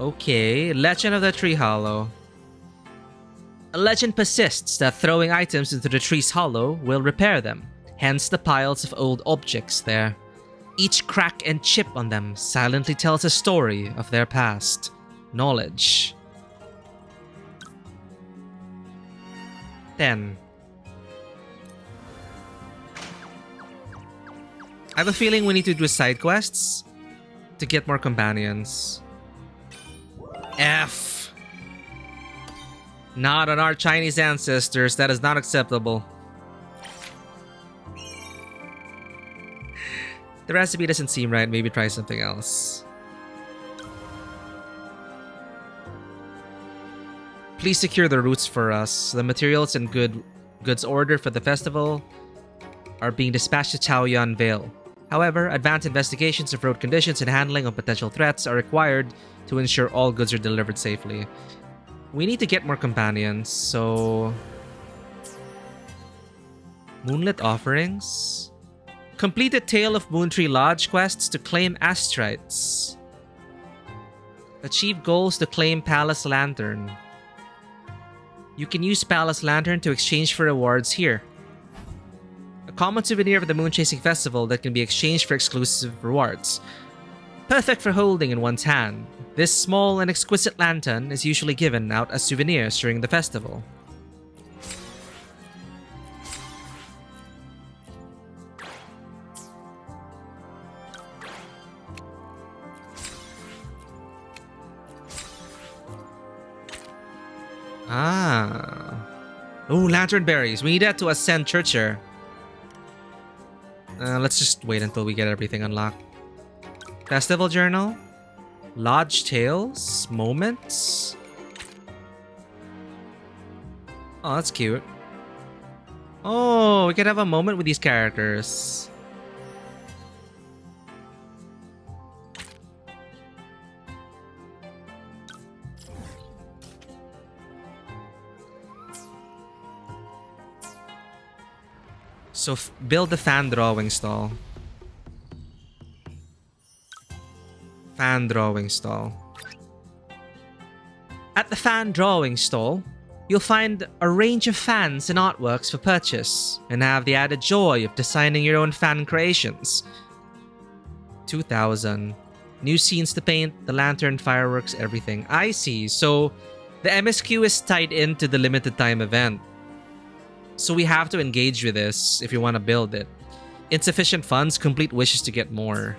S1: Okay, Legend of the Tree Hollow. A legend persists that throwing items into the tree's hollow will repair them, hence the piles of old objects there. Each crack and chip on them silently tells a story of their past. Knowledge. 10. I have a feeling we need to do side quests to get more companions. F. Not on our Chinese ancestors. That is not acceptable. The recipe doesn't seem right. Maybe try something else. Please secure the routes for us. The materials and goods ordered for the festival are being dispatched to Chaoyuan Vale. However, advanced investigations of road conditions and handling of potential threats are required to ensure all goods are delivered safely. We need to get more companions, so... Moonlit Offerings? Complete the Tale of Moontree Lodge quests to claim Astrites. Achieve goals to claim Palace Lantern. You can use Palace Lantern to exchange for rewards here. A common souvenir of the Moonchasing Festival that can be exchanged for exclusive rewards. Perfect for holding in one's hand. This small and exquisite lantern is usually given out as souvenirs during the festival. Ah. Ooh, lantern berries. We need that to ascend Churcher. Let's just wait until we get everything unlocked. Festival Journal. Lodge Tales. Moments. Oh, that's cute. Oh, we could have a moment with these characters. So build the fan drawing stall. Fan drawing stall. At the fan drawing stall, you'll find a range of fans and artworks for purchase, and have the added joy of designing your own fan creations. 2,000. New scenes to paint, the lantern, fireworks, everything. I see. So the MSQ is tied into the limited time event. So we have to engage with this if you want to build it. Insufficient funds, complete wishes to get more.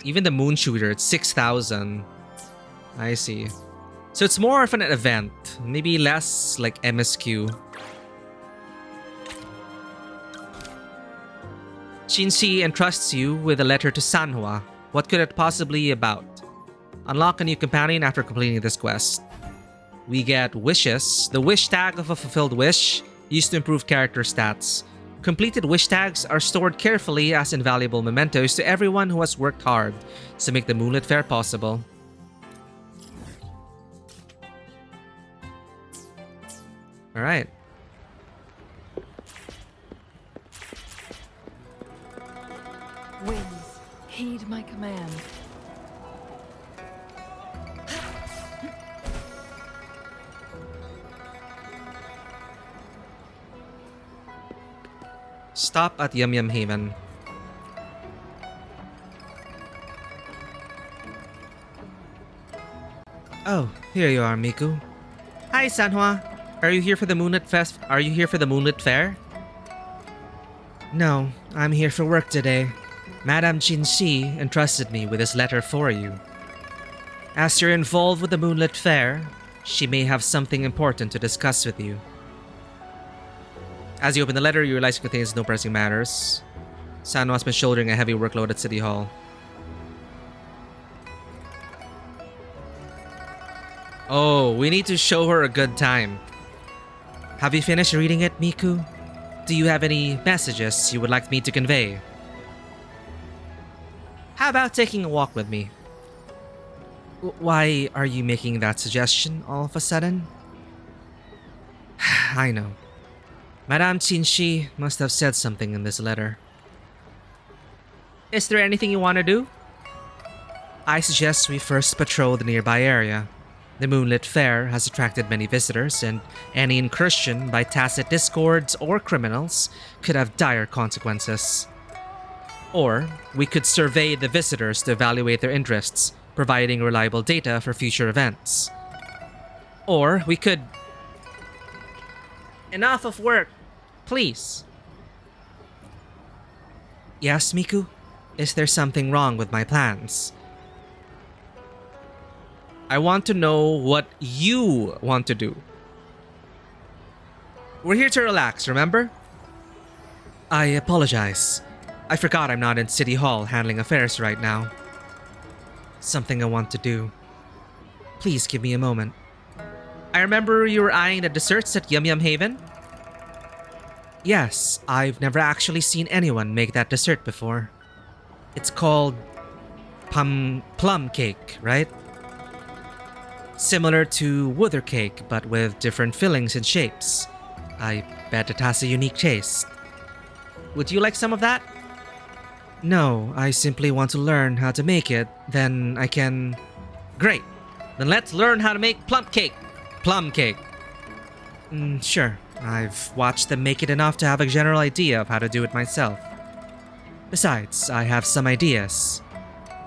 S1: Even the moon shooter, it's 6,000. I see. So it's more of an event. Maybe less like MSQ. Shinshi entrusts you with a letter to Sanhua. What could it possibly be about? Unlock a new companion after completing this quest. We get wishes. The wish tag of a fulfilled wish, used to improve character stats. Completed wish tags are stored carefully as invaluable mementos to everyone who has worked hard to make the Moonlit Fair possible. Alright.
S10: Winds, heed my command.
S1: Stop at Yum Yum Haven. Oh, here you are, Miku. Hi, Sanhua. Are you here for the Moonlit Fair? No, I'm here for work today. Madame Jinxi entrusted me with this letter for you. As you're involved with the Moonlit Fair, she may have something important to discuss with you. As you open the letter, you realize it contains no pressing matters. Sanhua's been shouldering a heavy workload at City Hall. Oh, we need to show her a good time. Have you finished reading it, Miku? Do you have any messages you would like me to convey? How about taking a walk with me? Why are you making that suggestion all of a sudden? I know. Madame Qinshi must have said something in this letter. Is there anything you want to do? I suggest we first patrol the nearby area. The Moonlit Fair has attracted many visitors, and any incursion by tacit discords or criminals could have dire consequences. Or, we could survey the visitors to evaluate their interests, providing reliable data for future events. Or, we could... Enough of work, please. Yes, Miku? Is there something wrong with my plans? I want to know what you want to do. We're here to relax, remember? I apologize. I forgot I'm not in City Hall handling affairs right now. Something I want to do. Please give me a moment. I remember you were eyeing the desserts at Yum Yum Haven? Yes, I've never actually seen anyone make that dessert before. It's called plum cake, right? Similar to Wuther cake, but with different fillings and shapes. I bet it has a unique taste. Would you like some of that? No, I simply want to learn how to make it, then I can... Great, then let's learn how to make plum cake. Plum cake. Sure, I've watched them make it enough to have a general idea of how to do it myself. Besides, I have some ideas.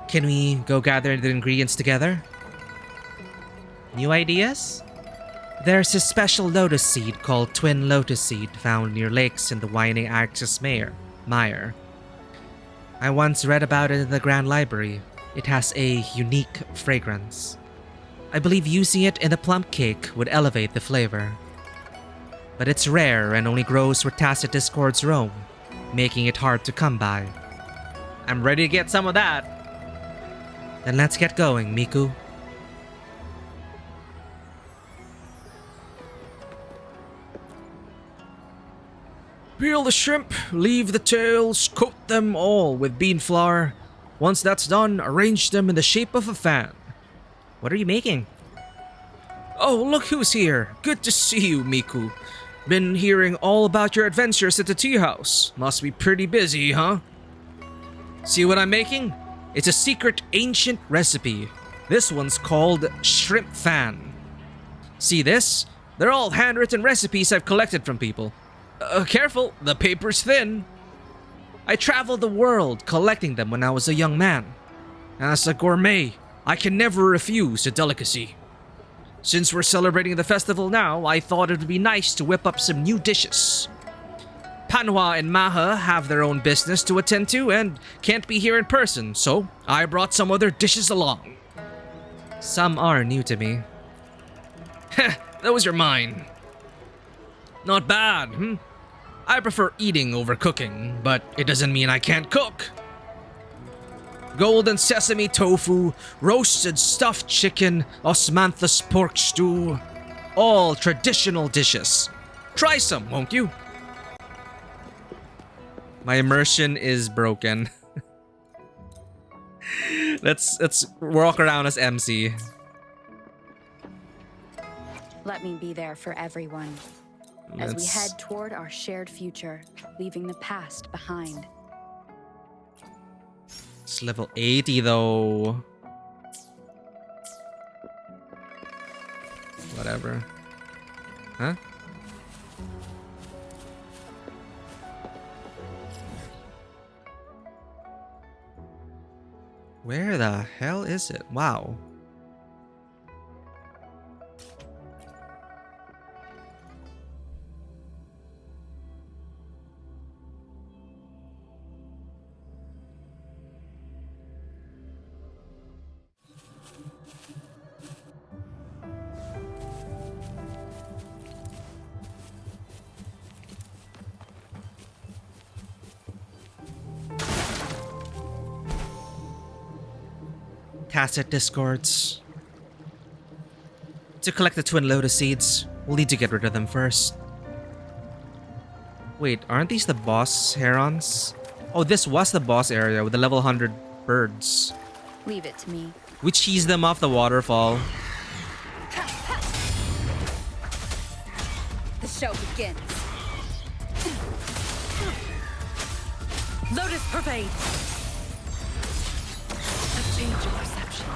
S1: Can we go gather the ingredients together? New ideas? There's a special lotus seed called Twin Lotus Seed found near lakes in the winding Axis Mire. I once read about it in the Grand Library. It has a unique fragrance. I believe using it in the plum cake would elevate the flavor. But it's rare and only grows where tacit discords roam, making it hard to come by. I'm ready to get some of that. Then let's get going, Miku. Peel the shrimp, leave the tails, coat them all with bean flour. Once that's done, arrange them in the shape of a fan. What are you making? Oh, look who's here. Good to see you, Miku. Been hearing all about your adventures at the tea house. Must be pretty busy, huh? See what I'm making? It's a secret ancient recipe. This one's called Shrimp Fan. See this? They're all handwritten recipes I've collected from people. Careful, the paper's thin. I traveled the world collecting them when I was a young man. As a gourmet, I can never refuse a delicacy. Since we're celebrating the festival now, I thought it would be nice to whip up some new dishes. Panhua and Maha have their own business to attend to and can't be here in person, so I brought some other dishes along. Some are new to me. Heh, those are mine. Not bad, I prefer eating over cooking, but it doesn't mean I can't cook. Golden sesame tofu, roasted stuffed chicken, osmanthus pork stew. All traditional dishes. Try some, won't you? My immersion is broken. Let's walk around as MC.
S4: Let me be there for everyone. As we head toward our shared future, leaving the past behind.
S1: It's level 80 though. Whatever. Huh? Where the hell is it? Wow. Cassette discords. To collect the Twin Lotus seeds, we'll need to get rid of them first. Wait, aren't these the boss herons? Oh, this was the boss area with the level 100 birds.
S4: Leave it to me.
S1: We cheese them off the waterfall.
S4: The show begins. Lotus pervades. A change of perception.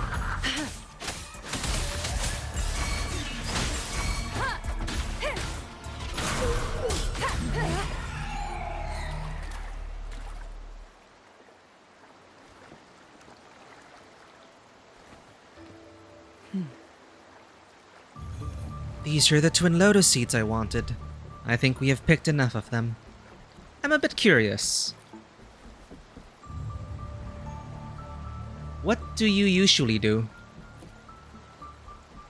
S1: These are the Twin Lotus seeds I wanted. I think we have picked enough of them. I'm a bit curious. What do you usually do?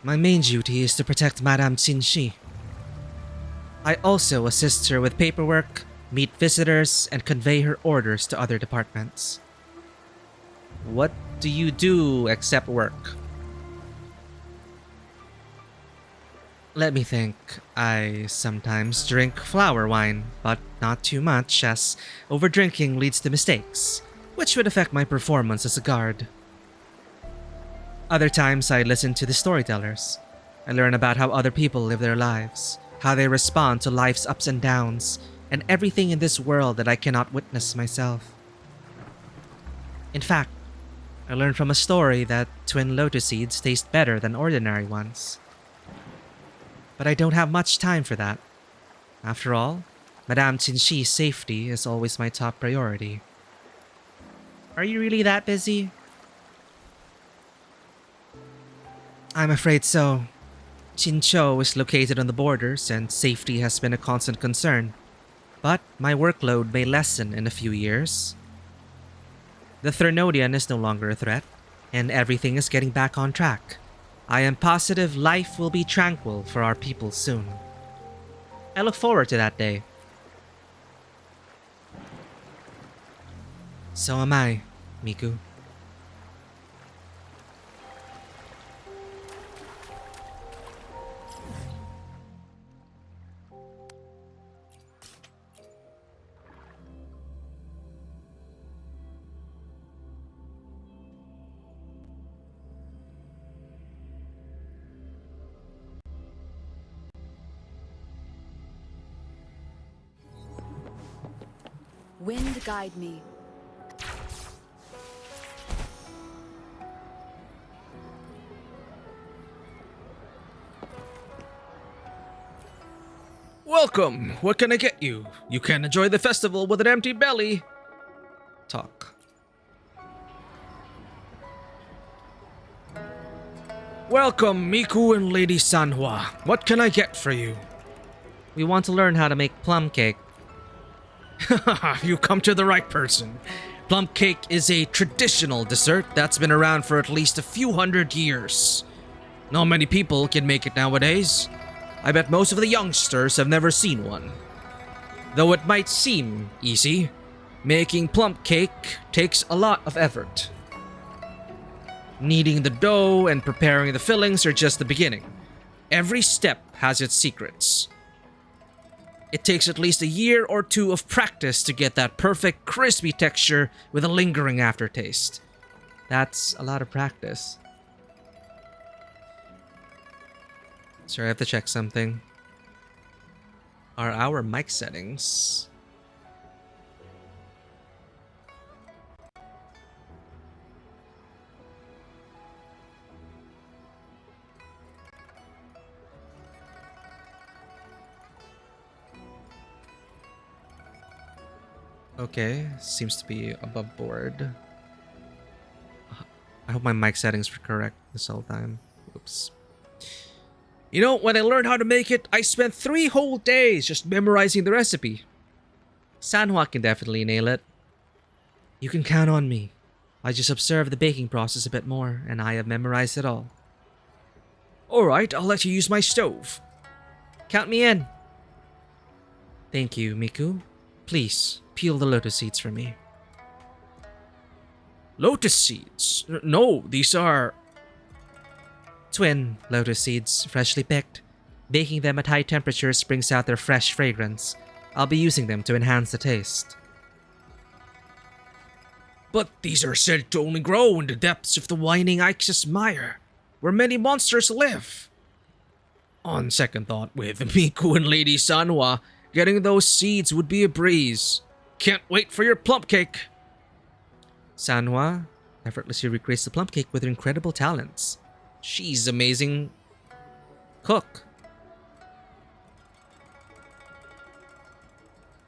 S1: My main duty is to protect Madame Qinshi. I also assist her with paperwork, meet visitors, and convey her orders to other departments. What do you do except work? Let me think. I sometimes drink flower wine, but not too much, as overdrinking leads to mistakes, which would affect my performance as a guard. Other times I listen to the storytellers. I learn about how other people live their lives, how they respond to life's ups and downs, and everything in this world that I cannot witness myself. In fact, I learned from a story that Twin Lotus seeds taste better than ordinary ones. But I don't have much time for that. After all, Madame Qinshi's safety is always my top priority. Are you really that busy? I'm afraid so. Qinzhou is located on the borders and safety has been a constant concern. But my workload may lessen in a few years. The Threnodian is no longer a threat, and everything is getting back on track. I am positive life will be tranquil for our people soon. I look forward to that day. So am I, Miku.
S4: Wind guide me.
S1: Welcome! What can I get you? You can't enjoy the festival with an empty belly. Talk. Welcome, Miku and Lady Sanhua. What can I get for you? We want to learn how to make plum cake. You come to the right person. Plum cake is a traditional dessert that's been around for at least a few hundred years. Not many people can make it nowadays. I bet most of the youngsters have never seen one. Though it might seem easy, making plum cake takes a lot of effort. Kneading the dough and preparing the fillings are just the beginning. Every step has its secrets. It takes at least a year or two of practice to get that perfect crispy texture with a lingering aftertaste. That's a lot of practice. Sorry, I have to check something. Are our mic settings? Okay, seems to be above board. I hope my mic settings were correct this whole time. Oops. You know, when I learned how to make it, I spent 3 whole days just memorizing the recipe. Sanhua can definitely nail it. You can count on me. I just observed the baking process a bit more, and I have memorized it all. Alright, I'll let you use my stove. Count me in. Thank you, Miku. Please, peel the lotus seeds for me. Lotus seeds? No, these are... Twin lotus seeds, freshly picked. Baking them at high temperatures brings out their fresh fragrance. I'll be using them to enhance the taste. But these are said to only grow in the depths of the Whining Ix's mire, where many monsters live. On second thought, with Miku and Lady Sanwa, getting those seeds would be a breeze. Can't wait for your plum cake. Sanwa effortlessly recreates the plum cake with her incredible talents. She's amazing cook.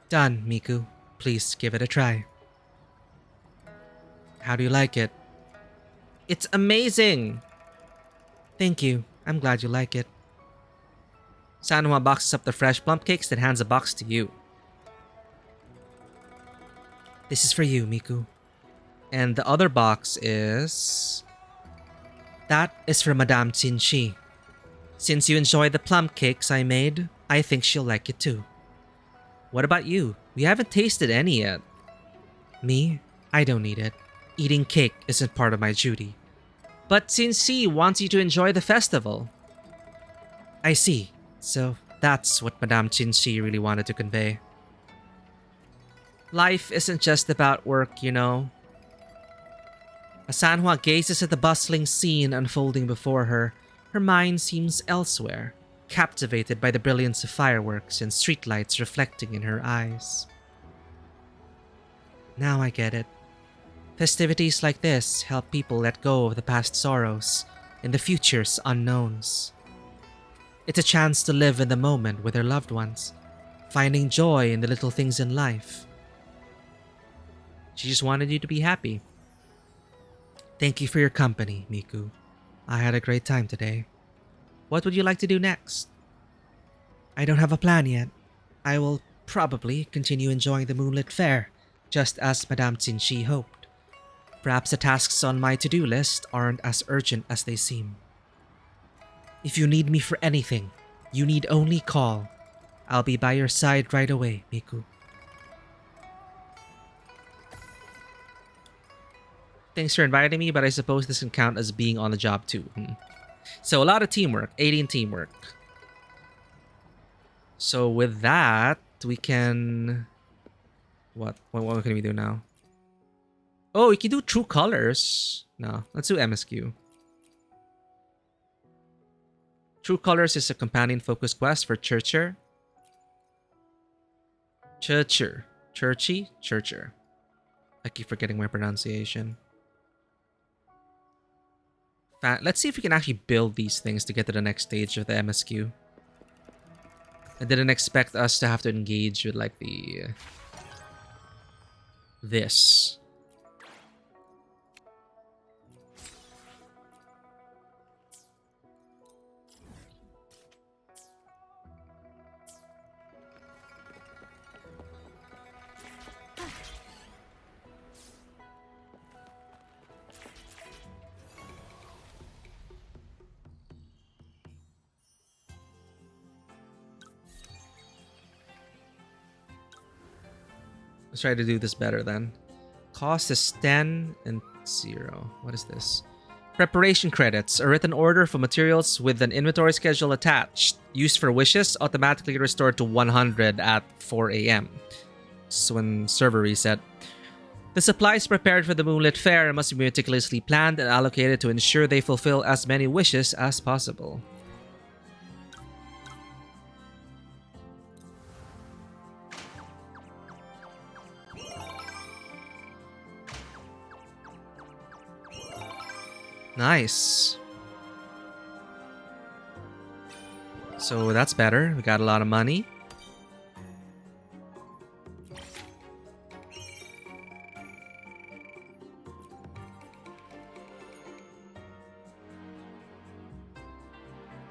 S1: Done, Miku. Please give it a try. How do you like it? It's amazing! Thank you. I'm glad you like it. Sanwa boxes up the fresh plum cakes and hands a box to you. This is for you, Miku. And the other box is... That is for Madame Qinshi. Since you enjoy the plum cakes I made, I think she'll like it too. What about you? We haven't tasted any yet. Me? I don't need it. Eating cake isn't part of my duty. But Qinshi wants you to enjoy the festival. I see. So that's what Madame Qinshi really wanted to convey. Life isn't just about work, you know. As Sanhua gazes at the bustling scene unfolding before her, her mind seems elsewhere, captivated by the brilliance of fireworks and streetlights reflecting in her eyes. Now I get it. Festivities like this help people let go of the past sorrows and the future's unknowns. It's a chance to live in the moment with their loved ones, finding joy in the little things in life. She just wanted you to be happy. Thank you for your company, Miku. I had a great time today. What would you like to do next? I don't have a plan yet. I will probably continue enjoying the moonlit fair, just as Madame Qinshi hoped. Perhaps the tasks on my to-do list aren't as urgent as they seem. If you need me for anything, you need only call. I'll be by your side right away, Miku. Thanks for inviting me, but I suppose this can count as being on the job too. So a lot of teamwork, 18 teamwork. So with that, we can... What can we do now? Oh, we can do true colors. No, let's do MSQ. True Colors is a companion focus quest for Churcher. Churcher. I keep forgetting my pronunciation. Let's see if we can actually build these things to get to the next stage of the MSQ. I didn't expect us to have to engage with like the... this. Let's try to do this better then. Cost is 10 and 0. What is this? Preparation credits. A written order for materials with an inventory schedule attached. Used for wishes, automatically restored to 100 at 4 a.m. So when server reset. The supplies prepared for the Moonlit Fair must be meticulously planned and allocated to ensure they fulfill as many wishes as possible. Nice. So that's better. We got a lot of money.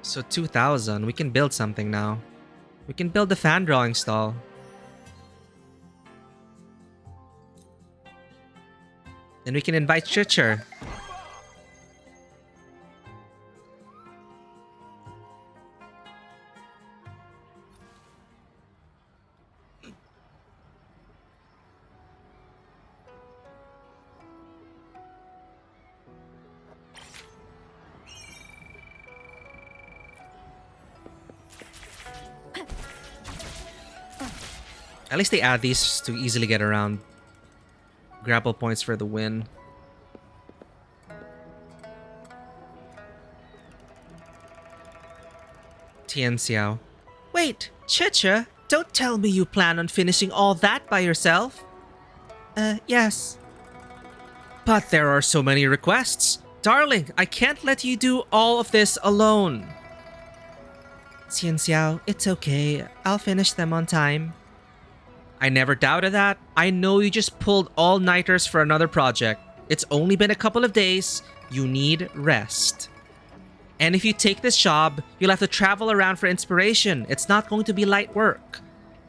S1: So 2,000. We can build something now. We can build the fan drawing stall. And we can invite Chicher. At least they add these to easily get around. Grapple points for the win. Tian Xiao. Wait, Chicha, don't tell me you plan on finishing all that by yourself. Yes. But there are so many requests. Darling, I can't let you do all of this alone. Tian Xiao, it's okay. I'll finish them on time. I never doubted that. I know you just pulled all-nighters for another project. It's only been a couple of days. You need rest. And if you take this job, you'll have to travel around for inspiration. It's not going to be light work.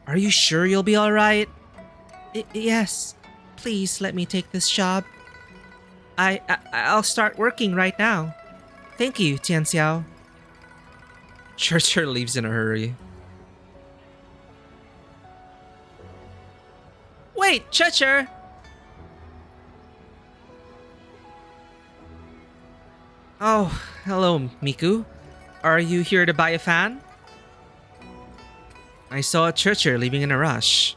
S1: Are you sure you'll be alright? Yes. Please let me take this job. I'll start working right now. Thank you, Tian Xiao. Churcher leaves in a hurry. Wait, Churcher! Oh, hello, Miku. Are you here to buy a fan? I saw a Churcher leaving in a rush.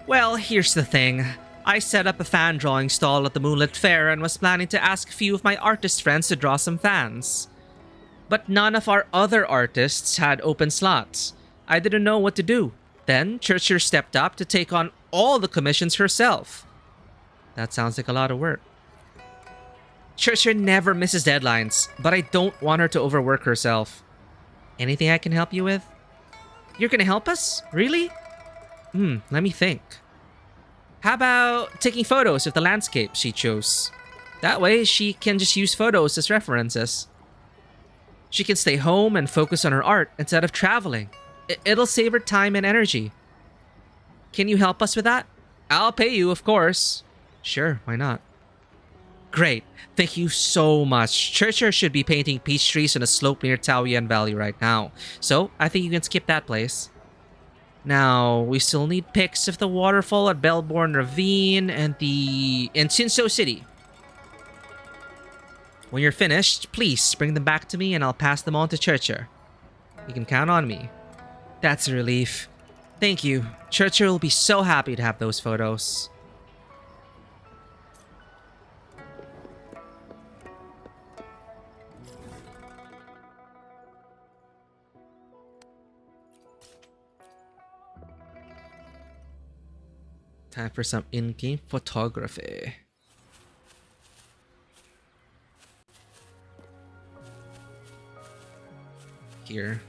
S1: Well, here's the thing. I set up a fan drawing stall at the Moonlit Fair and was planning to ask a few of my artist friends to draw some fans. But none of our other artists had open slots. I didn't know what to do. Then Churcher stepped up to take on all the commissions herself. That sounds like a lot of work. Churcher never misses deadlines, but I don't want her to overwork herself. Anything I can help you with? You're gonna help us? Really? Let me think. How about taking photos of the landscape she chose? That way she can just use photos as references. She can stay home and focus on her art instead of traveling. It'll save her time and energy. Can you help us with that? I'll pay you, of course. Sure, why not? Great. Thank you so much. Churcher should be painting peach trees on a slope near Taoyuan Valley right now. So, I think you can skip that place. Now, we still need pics of the waterfall at Bellborn Ravine and in Sinso City. When you're finished, please bring them back to me and I'll pass them on to Churcher. You can count on me. That's a relief. Thank you. Churcher will be so happy to have those photos. Time for some in-game photography. Here.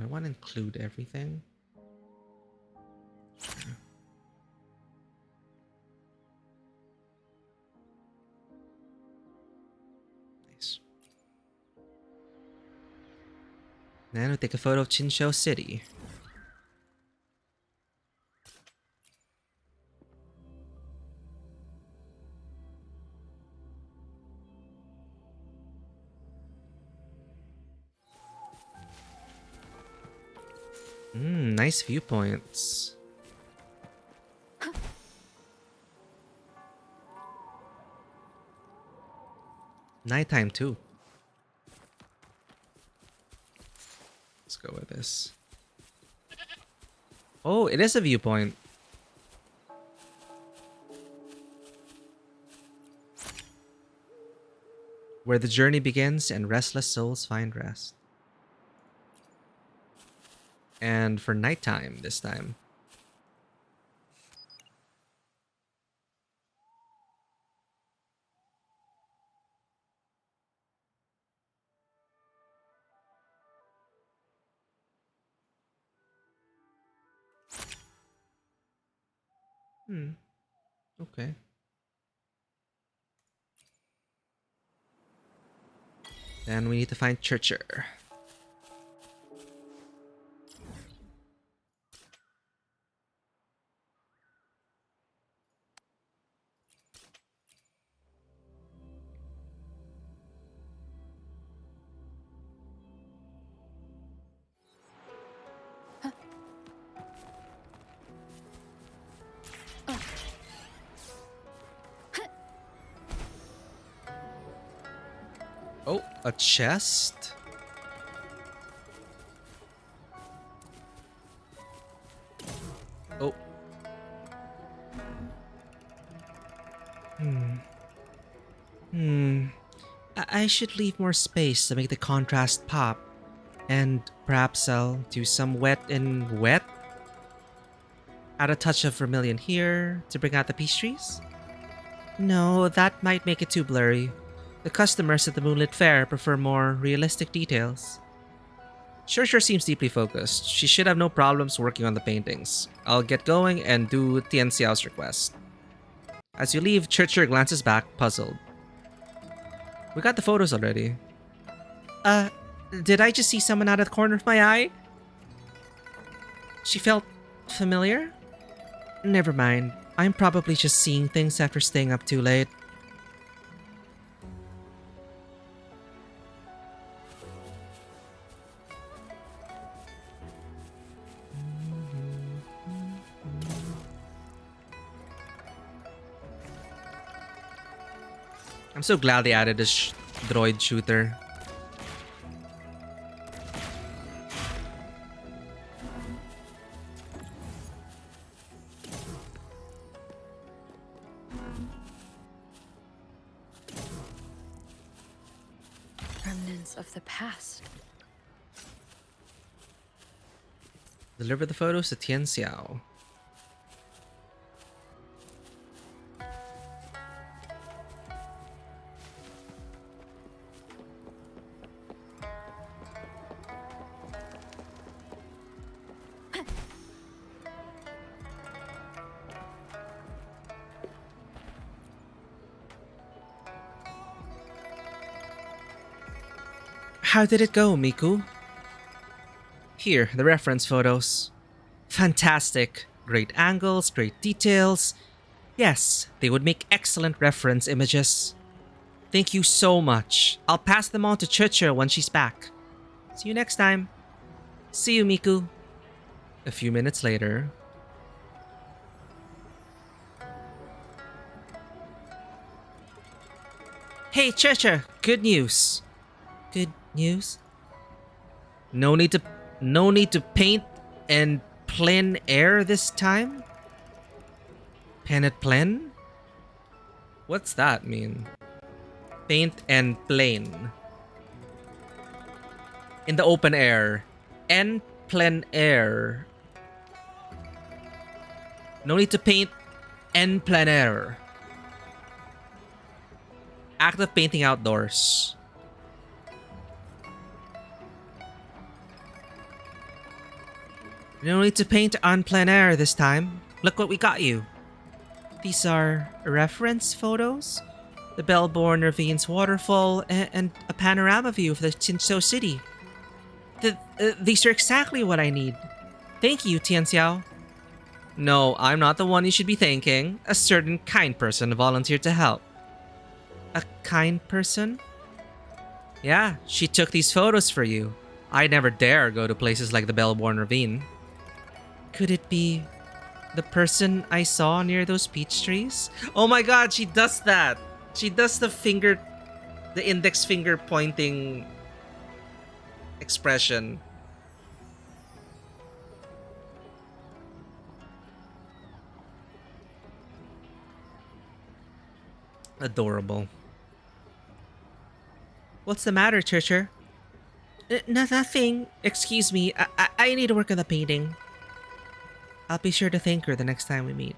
S1: I want to include everything. Sure. Nice. Then we'll take a photo of Chinchou City. Nice viewpoints. Nighttime too. Let's go with this. Oh, it is a viewpoint. Where the journey begins and restless souls find rest. And for nighttime this time. Okay. Then we need to find Churcher. Oh, a chest? Oh. I should leave more space to make the contrast pop. And perhaps I'll do some wet and wet. Add a touch of vermilion here to bring out the peach trees. No, that might make it too blurry. The customers at the Moonlit Fair prefer more realistic details. Sure seems deeply focused. She should have no problems working on the paintings. I'll get going and do Tian Xiao's request. As you leave, Churcher glances back, puzzled. We got the photos already. Did I just see someone out of the corner of my eye? She felt familiar? Never mind. I'm probably just seeing things after staying up too late. I'm so glad they added this droid shooter.
S4: Remnants of the past.
S1: Deliver the photos to Tian Xiao. How did it go, Miku? Here, the reference photos. Fantastic. Great angles, great details. Yes, they would make excellent reference images. Thank you so much. I'll pass them on to Churcher when she's back. See you next time. See you, Miku. A few minutes later. Hey, Churcher, good news. Good news? No need to paint and plein air this time? Pen et plein? What's that mean? Paint and plain. In the open air. En plein air. No need to paint en plein air. Active painting outdoors. No need to paint on plein air this time. Look what we got you. These are reference photos? The Bellborn Ravine's waterfall and a panorama view of the Chinchou city. These are exactly what I need. Thank you, Tian Xiao. No, I'm not the one you should be thanking. A certain kind person volunteered to help. A kind person? Yeah, she took these photos for you. I never dare go to places like the Bellborn Ravine. Could it be the person I saw near those peach trees? Oh my god, she does that! She does the index finger pointing expression. Adorable. What's the matter, Churcher? Nothing. Excuse me. I need to work on the painting. I'll be sure to thank her the next time we meet.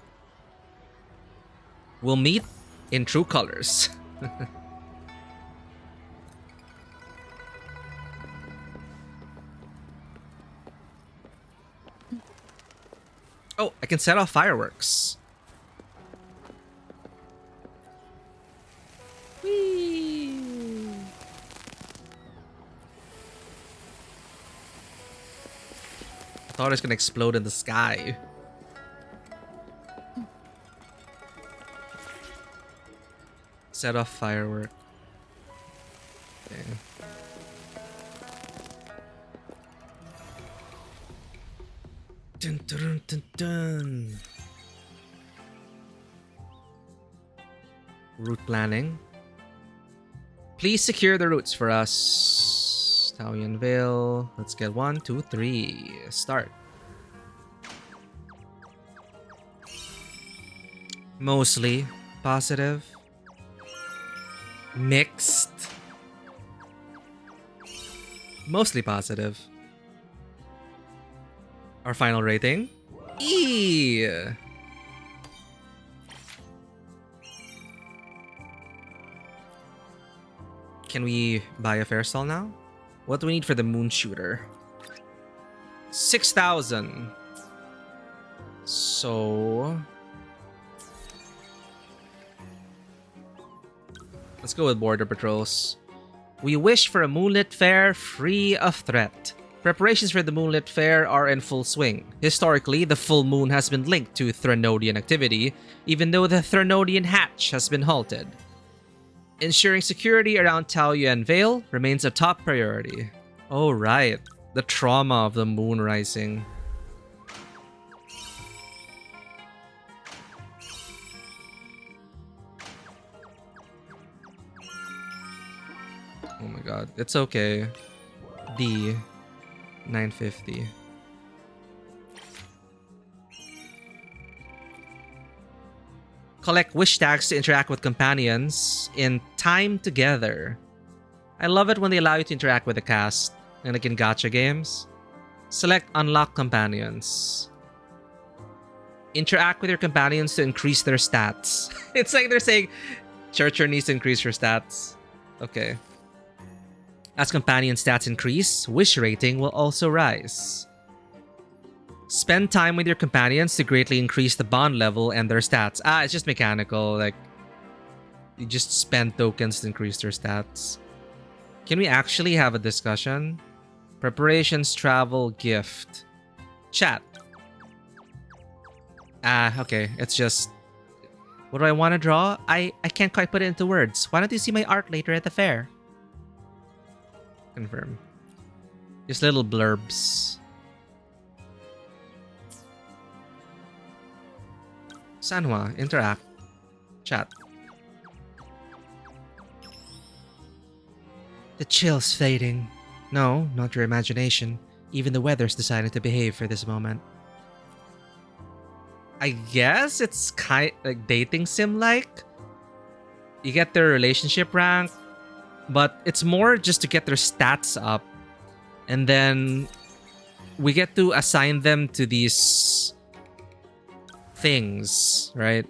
S1: We'll meet in true colors. Oh, I can set off fireworks. Whee! Thought it was gonna explode in the sky. Set off firework. Okay. Dun, dun, dun, dun. Route planning. Please secure the routes for us. Taoyuan Vale. Let's get 1, 2, 3. Start. Mostly positive. Mixed. Mostly positive. Our final rating? E. Can we buy a fair stall now? What do we need for the moon shooter? 6,000. So let's go with border patrols. We wish for a moonlit fair free of threat. Preparations for the moonlit fair are in full swing. Historically, the full moon has been linked to Threnodian activity, even though the Threnodian hatch has been halted. Ensuring security around Taoyuan Vale remains a top priority. Oh right, the trauma of the moon rising. Oh my god, it's okay. D. 950. Collect wish tags to interact with companions in time together. I love it when they allow you to interact with the cast, like in gacha games. Select unlock companions. Interact with your companions to increase their stats. It's like they're saying, Churcher needs to increase your stats. Okay. As companion stats increase, wish rating will also rise. Spend time with your companions to greatly increase the bond level and their stats. It's just mechanical. Like, you just spend tokens to increase their stats. Can we actually have a discussion? Preparations, travel, gift. Chat. Okay. It's just... What do I want to draw? I can't quite put it into words. Why don't you see my art later at the fair? Confirm. Just little blurbs. Sanhua, interact. Chat. The chill's fading. No, not your imagination. Even the weather's decided to behave for this moment. I guess it's kind like dating sim like. You get their relationship rank, but it's more just to get their stats up. And then we get to assign them to these things, right?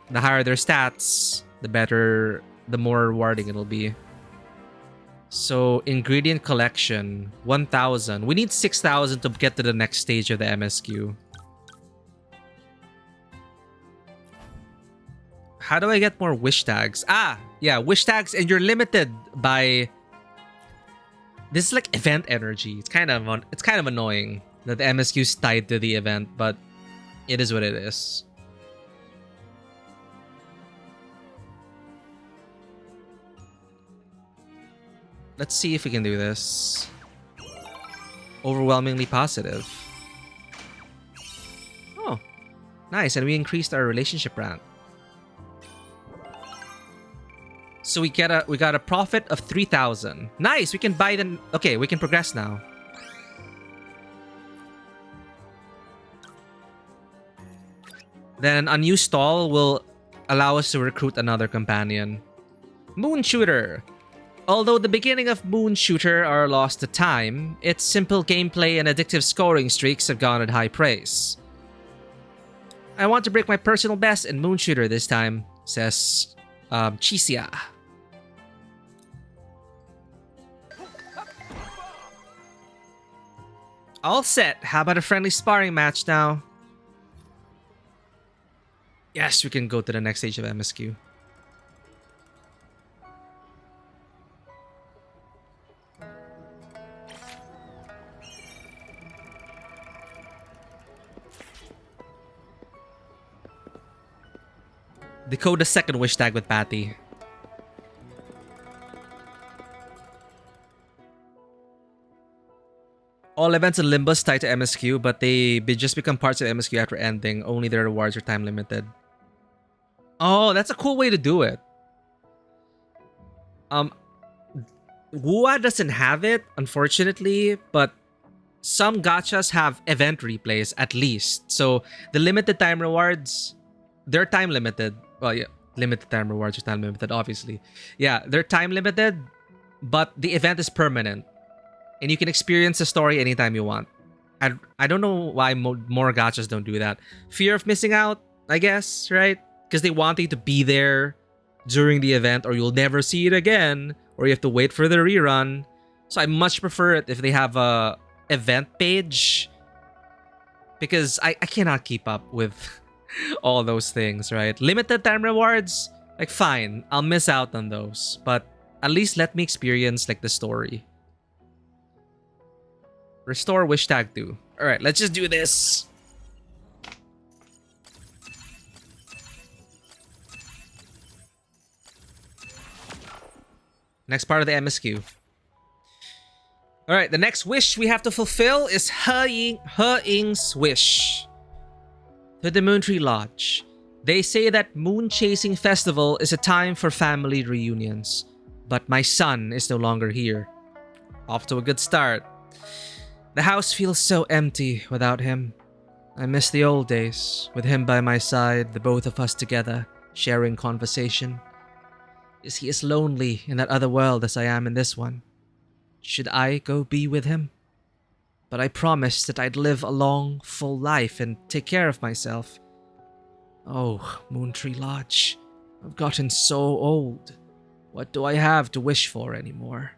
S1: The higher their stats, the better, the more rewarding it'll be. So, ingredient collection, 1,000. We need 6,000 to get to the next stage of the MSQ. How do I get more wish tags? Yeah, wish tags, and you're limited by... This is like event energy. It's kind of annoying that the MSQ is tied to the event, but it is what it is. Let's see if we can do this. Overwhelmingly positive. Oh, nice. And we increased our relationship rank. So we got a profit of 3,000. Nice. We can buy them. Okay, we can progress now. Then a new stall will allow us to recruit another companion. Moon Shooter. Although the beginning of Moon Shooter are lost to time, its simple gameplay and addictive scoring streaks have garnered high praise. I want to break my personal best in Moon Shooter this time, says Chisia. All set. How about a friendly sparring match now? Yes, we can go to the next stage of MSQ. Decode the second wish tag with Patty. All events in Limbus tied to MSQ, but they just become parts of MSQ after ending. Only their rewards are time limited. Oh, that's a cool way to do it. WUA doesn't have it, unfortunately, but some gachas have event replays at least. So the limited time rewards, they're time limited. Well, yeah, limited time rewards are time limited, obviously. Yeah, they're time limited, but the event is permanent. And you can experience the story anytime you want. I don't know why more gachas don't do that. Fear of missing out, I guess, right? Because they want you to be there during the event or you'll never see it again. Or you have to wait for the rerun. So I much prefer it if they have a event page. Because I cannot keep up with all those things, right? Limited time rewards, like fine, I'll miss out on those. But at least let me experience like the story. Restore wish tag 2. Alright, let's just do this. Next part of the MSQ. Alright, the next wish we have to fulfill is He Ying's wish. To the Moon Tree Lodge. They say that Moon Chasing Festival is a time for family reunions. But my son is no longer here. Off to a good start. The house feels so empty without him. I miss the old days, with him by my side, the both of us together, sharing conversation. Is he as lonely in that other world as I am in this one? Should I go be with him? But I promised that I'd live a long, full life and take care of myself. Oh, Moontree Lodge, I've gotten so old. What do I have to wish for anymore?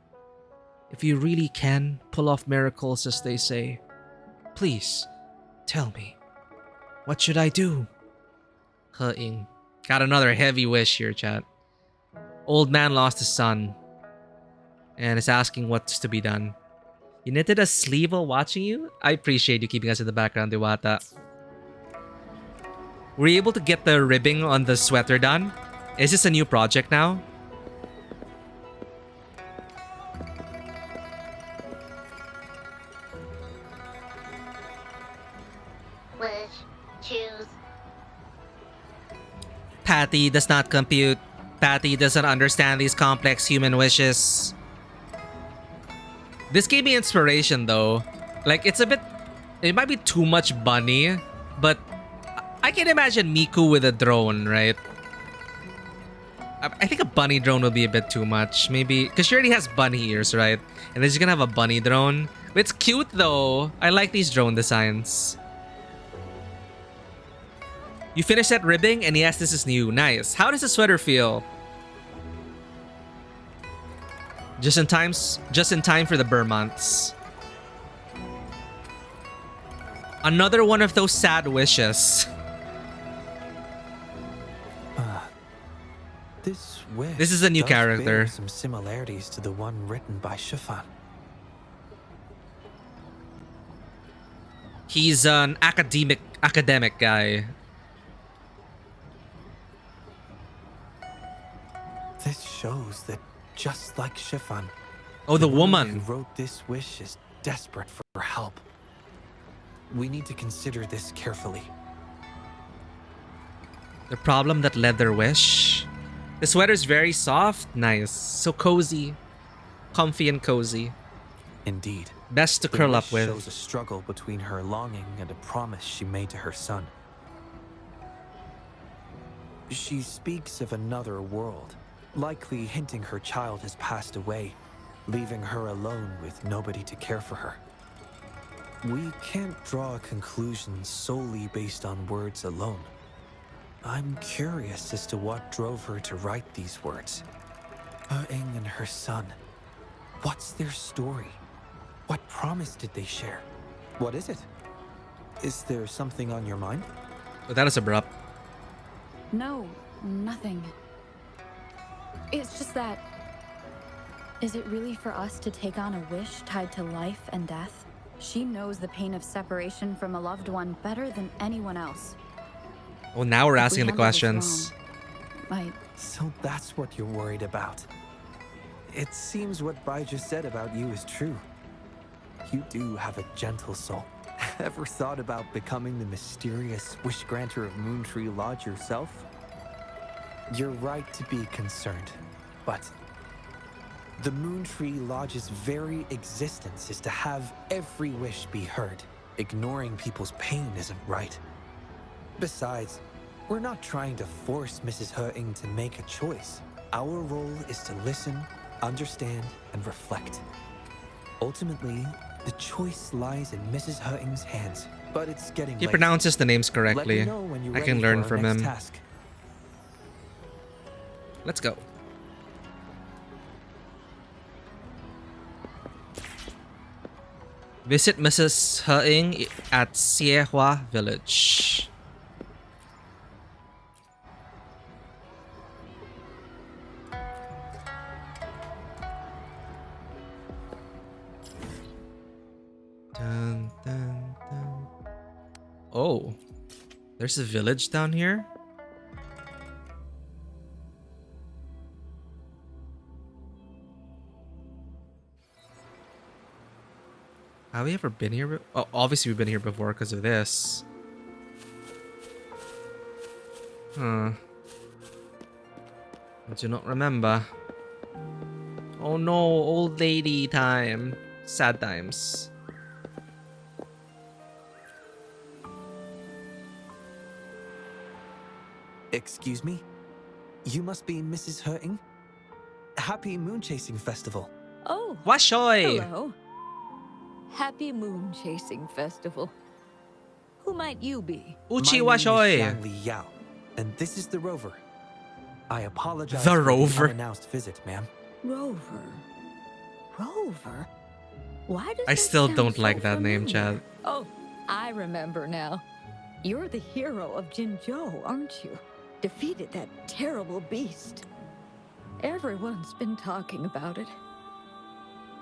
S1: If you really can pull off miracles as they say, please, tell me, what should I do? He Ying. Got another heavy wish here, chat. Old man lost his son and is asking what's to be done. You knitted a sleeve while watching you? I appreciate you keeping us in the background, Diwata. Were you able to get the ribbing on the sweater done? Is this a new project now?
S6: Wish. Choose.
S1: Patty does not compute. Patty doesn't understand these complex human wishes. This gave me inspiration though. Like it's a bit... It might be too much bunny, but I can imagine Miku with a drone, right? I think a bunny drone would be a bit too much. Maybe... Because she already has bunny ears, right? And then she's gonna have a bunny drone. But it's cute though. I like these drone designs. You finished that ribbing? And yes, this is new. Nice. How does the sweater feel? Just in time for the Burr months. Another one of those sad wishes.
S11: This wish
S1: This is a new
S11: does
S1: character.
S11: bear some similarities to the one written by Chiffon.
S1: He's an academic guy.
S11: This shows that just like Chiffon,
S1: Oh, the
S11: woman
S1: woman.
S11: who wrote this wish is desperate for help. We need to consider this carefully.
S1: The problem that led their wish. The sweater's very soft. Nice. So cozy. Comfy and cozy.
S11: Indeed.
S1: Best to
S11: The
S1: curl up
S11: wish
S1: with.
S11: shows a struggle between her longing and a promise she made to her son. She speaks of another world, likely hinting her child has passed away, leaving her alone with nobody to care for her. We can't draw conclusions solely based on words alone. I'm curious as to what drove her to write these words. He Ying and her son. What's their story? What promise did they share? What is it? Is there something on your mind?
S1: But that is abrupt.
S4: No, nothing. It's just that... Is it really for us to take on a wish tied to life and death? She knows the pain of separation from a loved one better than anyone else.
S1: Oh, now we're
S4: If we
S1: asking the
S4: handle this
S1: questions.
S4: wrong, might...
S11: So that's what you're worried about. It seems what Bai just said about you is true. You do have a gentle soul. Ever thought about becoming the mysterious wish granter of Moontree Lodge yourself? You're right to be concerned, but the Moontree Lodge's very existence is to have every wish be heard. Ignoring people's pain isn't right. Besides, we're not trying to force Mrs. Herting to make a choice. Our role is to listen, understand, and reflect. Ultimately, the choice lies in Mrs. Herting's hands, but it's getting
S1: He
S11: late.
S1: pronounces the names
S11: Let me
S1: correctly.
S11: know when you're
S1: I can
S11: ready
S1: learn
S11: for our
S1: from
S11: next
S1: him.
S11: task.
S1: Let's go. Visit Mrs. Herting at Siehua Village. Dun, dun, dun. Oh, there's a village down here? Have we ever been here? Oh, obviously we've been here before because of this. Huh. I do not remember. Oh no, old lady time. Sad times.
S11: Excuse me? You must be Mrs. Herting? Happy Moon Chasing Festival.
S10: Oh,
S1: Washoy!
S10: hello. Happy Moon Chasing Festival. Who might you be?
S1: Uchi
S11: My name is
S1: Washoy!
S11: Shang Li Yao, and this is the Rover. I apologize
S1: The
S11: for
S1: Rover.
S11: the unannounced visit, ma'am.
S10: Rover. Rover? Why does
S1: I
S10: that
S1: still
S10: sound
S1: don't
S10: so
S1: like that name,
S10: familiar?
S1: Chad.
S10: Oh, I remember now. You're the hero of Jinzhou, aren't you? Defeated that terrible beast. Everyone's been talking about it.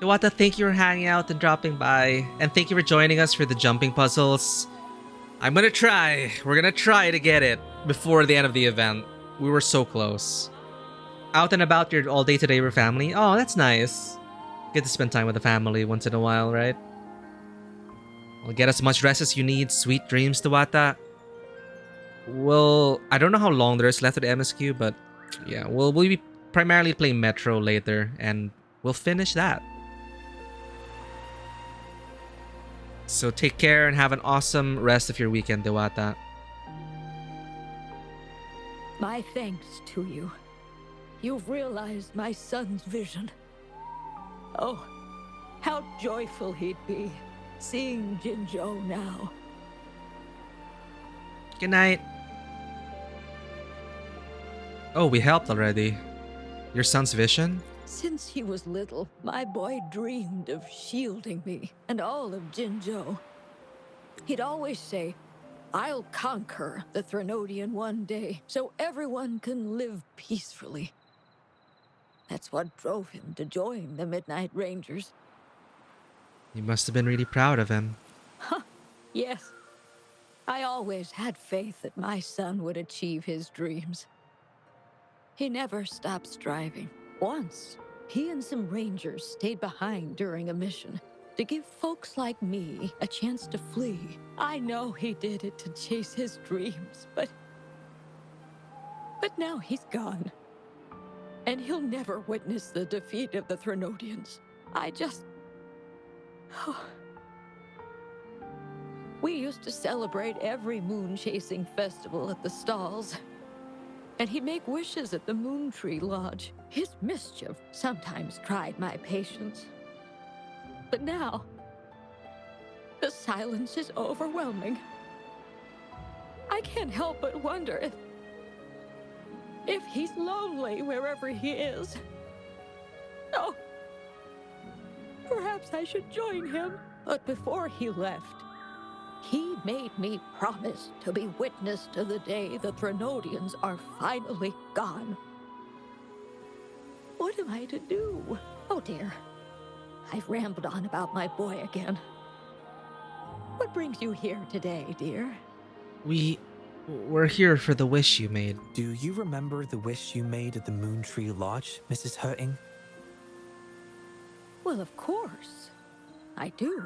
S1: Iwata, thank you for hanging out and dropping by. And thank you for joining us for the jumping puzzles. I'm gonna try. We're gonna try to get it before the end of the event. We were so close. Out and about your all day today with family. Oh, that's nice. Get to spend time with the family once in a while, right? Well, get as much rest as you need. Sweet dreams, Tawata. Well, I don't know how long there is left of the MSQ, but yeah, we'll be primarily playing Metro later, and we'll finish that. So take care and have an awesome rest of your weekend, Dewata.
S10: My thanks to you. You've realized my son's vision. Oh, how joyful he'd be seeing Jinzhou now.
S1: Good night. Oh, we helped already. Your son's vision?
S10: Since he was little, my boy dreamed of shielding me and all of Jinzhou. He'd always say, "I'll conquer the Threnodian one day, so everyone can live peacefully." That's what drove him to join the Midnight Rangers.
S1: You must have been really proud of him.
S10: Huh, yes. I always had faith that my son would achieve his dreams. He never stopped striving. Once, he and some rangers stayed behind during a mission to give folks like me a chance to flee. I know he did it to chase his dreams, but now he's gone. And he'll never witness the defeat of the Threnodians. We used to celebrate every moon-chasing festival at the stalls. And he'd make wishes at the Moontree Lodge. His mischief sometimes tried my patience. But now, the silence is overwhelming. I can't help but wonder if he's lonely wherever he is. Oh, perhaps I should join him. But before he left, he made me promise to be witness to the day the Threnodians are finally gone. What am I to do? Oh dear, I've rambled on about my boy again. What brings you here today, dear?
S1: We We're here for the wish you made.
S11: Do you remember the wish you made at the Moon Tree Lodge, Mrs. Hurting?
S10: Well, of course. I do.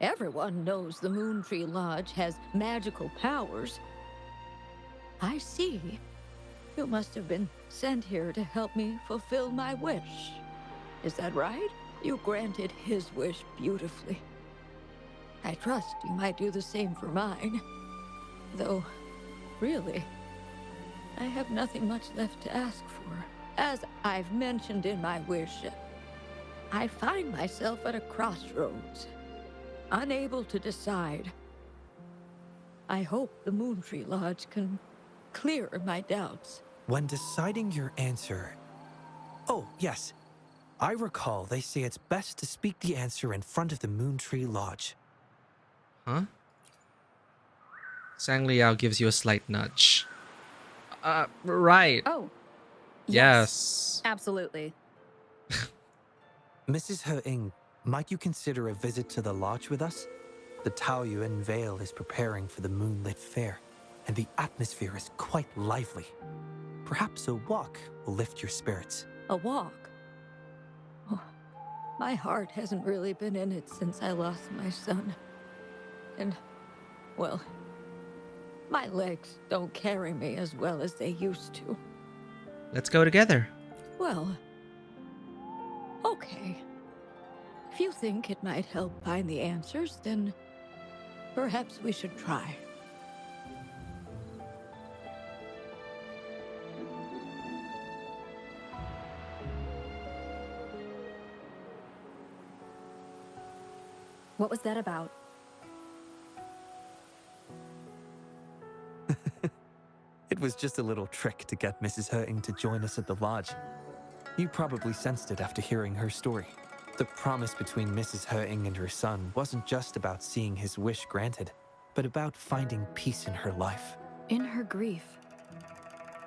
S10: Everyone knows the Moon Tree Lodge has magical powers. I see. You must have been sent here to help me fulfill my wish. Is that right? You granted his wish beautifully. I trust you might do the same for mine. Though, really, I have nothing much left to ask for. As I've mentioned in my wish, I find myself at a crossroads, unable to decide. I hope the Moon Tree Lodge can clear my doubts.
S11: When deciding your answer... Oh, yes. I recall they say it's best to speak the answer in front of the Moon Tree Lodge.
S1: Huh? Sang Liao gives you a slight nudge. Right.
S4: Oh.
S1: Yes.
S4: Absolutely.
S11: Mrs. Hurting, might you consider a visit to the lodge with us? The Taoyuan Vale is preparing for the moonlit fair, and the atmosphere is quite lively. Perhaps a walk will lift your spirits.
S10: A walk? Oh, my heart hasn't really been in it since I lost my son. And, well, my legs don't carry me as well as they used to.
S1: Let's go together.
S10: Well, okay. If you think it might help find the answers, then perhaps we should try.
S4: What was that about?
S11: It was just a little trick to get Mrs. Hurting to join us at the lodge. You probably sensed it after hearing her story. The promise between Mrs. Hurting and her son wasn't just about seeing his wish granted, but about finding peace in her life.
S4: In her grief,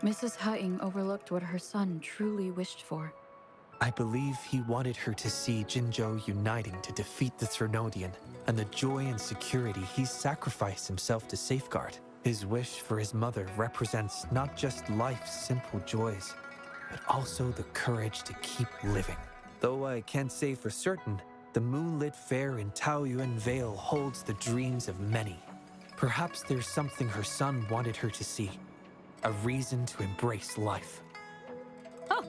S4: Mrs. Hutting overlooked what her son truly wished for.
S11: I believe he wanted her to see Jinzhou uniting to defeat the Thrunodian, and the joy and security he sacrificed himself to safeguard. His wish for his mother represents not just life's simple joys, but also the courage to keep living. Though I can't say for certain, the moonlit fair in Taoyuan Vale holds the dreams of many. Perhaps there's something her son wanted her to see, a reason to embrace life.
S10: Huh.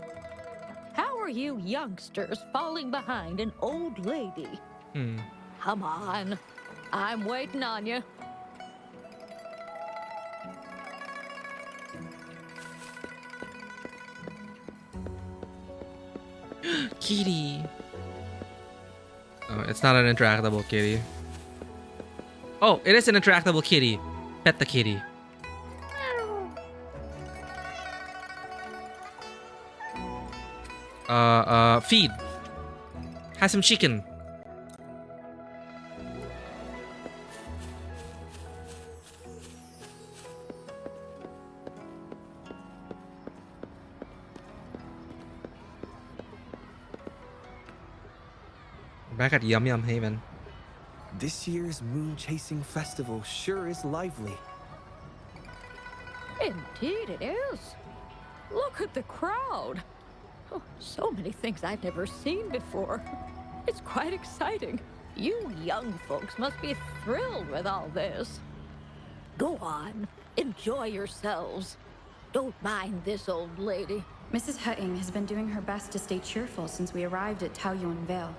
S10: How are you youngsters falling behind an old lady? Come on. I'm waiting on you.
S1: Kitty. Oh, it's not an interactable kitty. Oh, it is an interactable kitty. Pet the kitty. Feed. Have some chicken. Back at Yum Yum Haven.
S11: This year's Moon Chasing Festival sure is lively.
S10: Indeed it is. Look at the crowd. Oh, so many things I've never seen before. It's quite exciting. You young folks must be thrilled with all this. Go on, enjoy yourselves. Don't mind this old lady.
S4: Mrs. Hutting has been doing her best to stay cheerful since we arrived at Taoyuan Vale.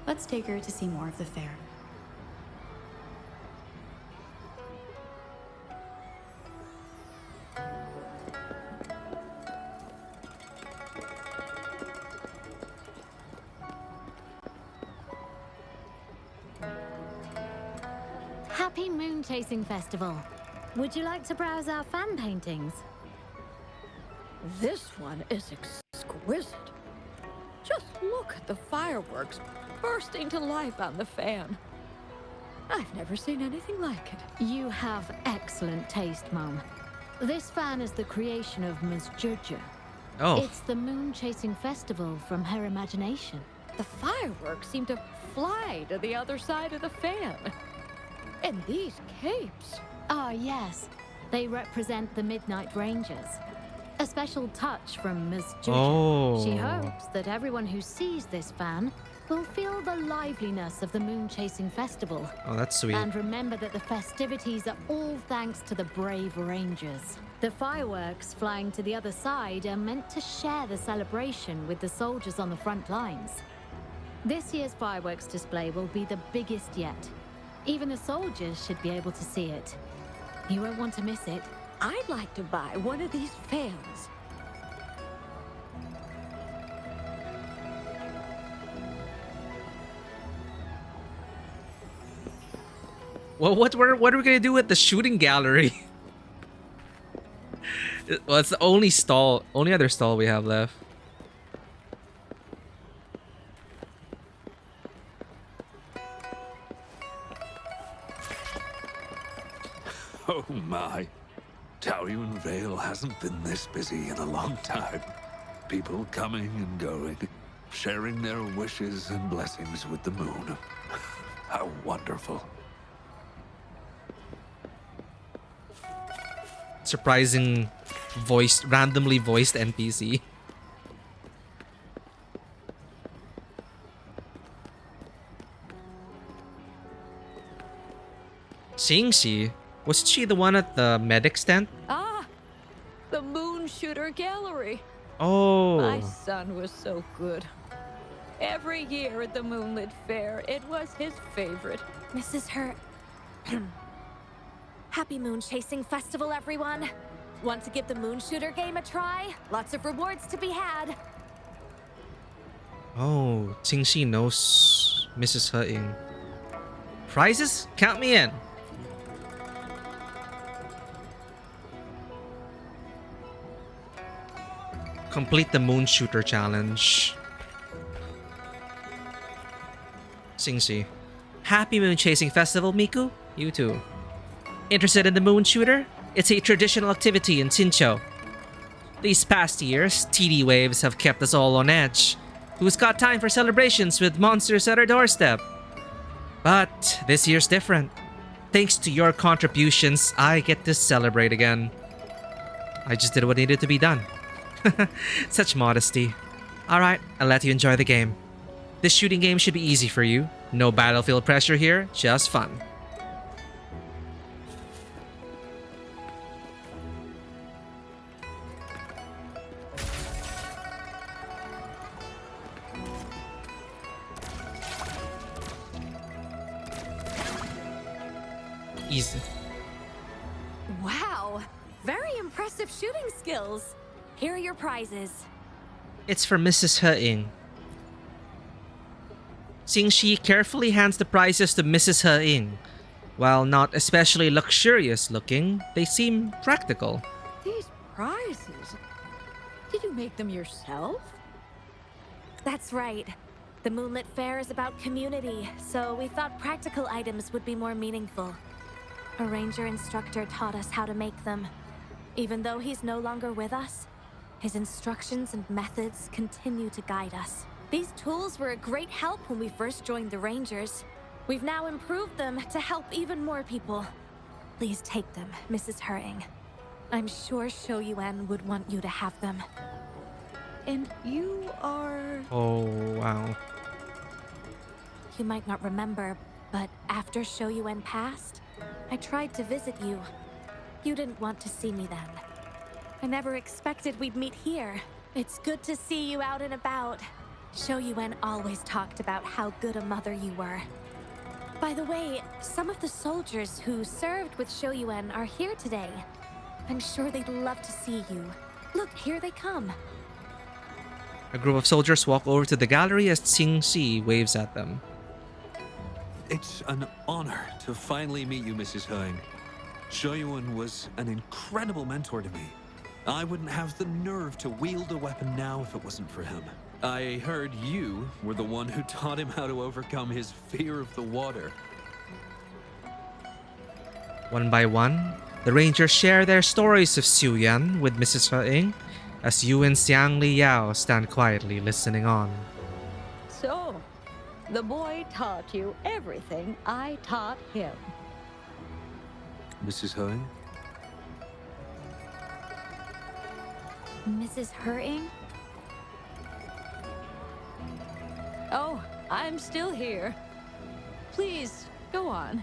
S4: Let's take her to see more of the fair.
S6: Happy Moon Chasing Festival. Would you like to browse our fan paintings?
S10: This one is exquisite. Just look at the fireworks bursting to life on the fan. I've never seen anything like it.
S6: You have excellent taste, Mom. This fan is the creation of Ms. Juju.
S1: Oh.
S6: It's the Moon Chasing Festival from her imagination.
S10: The fireworks seem to fly to the other side of the fan. And these capes.
S6: Ah, yes.
S12: They represent the Midnight Rangers. A special touch from Ms. Juju.
S1: Oh.
S12: She hopes that everyone who sees this fan will feel the liveliness of the Moon Chasing Festival.
S1: Oh, that's sweet.
S12: And remember that the festivities are all thanks to the brave Rangers. The fireworks flying to the other side are meant to share the celebration with the soldiers on the front lines. This year's fireworks display will be the biggest yet. Even the soldiers should be able to see it. You won't want to miss it.
S10: I'd like to buy one of these fans.
S1: Well, what are we gonna do with the shooting gallery? Well, it's the only other stall we have left.
S7: Oh my. Taoyuan Vale hasn't been this busy in a long time. People coming and going, sharing their wishes and blessings with the moon. How wonderful.
S1: Surprising randomly voiced NPC. Xingxi, wasn't she the one at the medic stand?
S10: Ah, the Moon Shooter Gallery.
S1: Oh.
S10: My son was so good. Every year at the Moonlit Fair, it was his favorite.
S6: Mrs. Hurt. Happy Moon Chasing Festival, everyone. Want to give the Moon Shooter game a try? Lots of rewards to be had.
S1: Oh, Xingxi knows Mrs. He. Prizes? Count me in. Complete the Moon Shooter challenge. Xingxi. Happy Moon Chasing Festival, Miku? You too. Interested in the Moon Shooter? It's a traditional activity in Sincho. These past years, TD waves have kept us all on edge. Who's got time for celebrations with monsters at our doorstep? But this year's different. Thanks to your contributions, I get to celebrate again. I just did what needed to be done. Such modesty. Alright, I'll let you enjoy the game. This shooting game should be easy for you. No battlefield pressure here, just fun. Easy.
S6: Wow, very impressive shooting skills. Here are your prizes.
S1: It's for Mrs. He. Xingxi carefully hands the prizes to Mrs. He. While not especially luxurious looking, they seem practical.
S10: These prizes? Did you make them yourself?
S6: That's right. The Moonlit Fair is about community, so we thought practical items would be more meaningful. A ranger instructor taught us how to make them. Even though he's no longer with us, his instructions and methods continue to guide us. These tools were a great help when we first joined the Rangers. We've now improved them to help even more people. Please take them, Mrs. Hering. I'm sure Shou Yuan would want you to have them.
S10: And you are...
S1: Oh, wow.
S6: You might not remember, but after Shou Yuan passed, I tried to visit you. You didn't want to see me then. I never expected we'd meet here. It's good to see you out and about. Shou Yuan always talked about how good a mother you were. By the way, some of the soldiers who served with Shou Yuan are here today. I'm sure they'd love to see you. Look, here they come.
S1: A group of soldiers walk over to the gallery as Xingxi waves at them.
S7: It's an honor to finally meet you, Mrs. Heng. Shou Yuan was an incredible mentor to me. I wouldn't have the nerve to wield a weapon now if it wasn't for him. I heard you were the one who taught him how to overcome his fear of the water.
S1: One by one, the Rangers share their stories of Xu Yan with Mrs. He, as Yu and Xiang Li Yao stand quietly listening on.
S10: So, the boy taught you everything I taught him.
S7: Mrs. Heng,
S4: Mrs. Hurting?
S10: Oh, I'm still here. Please, go on.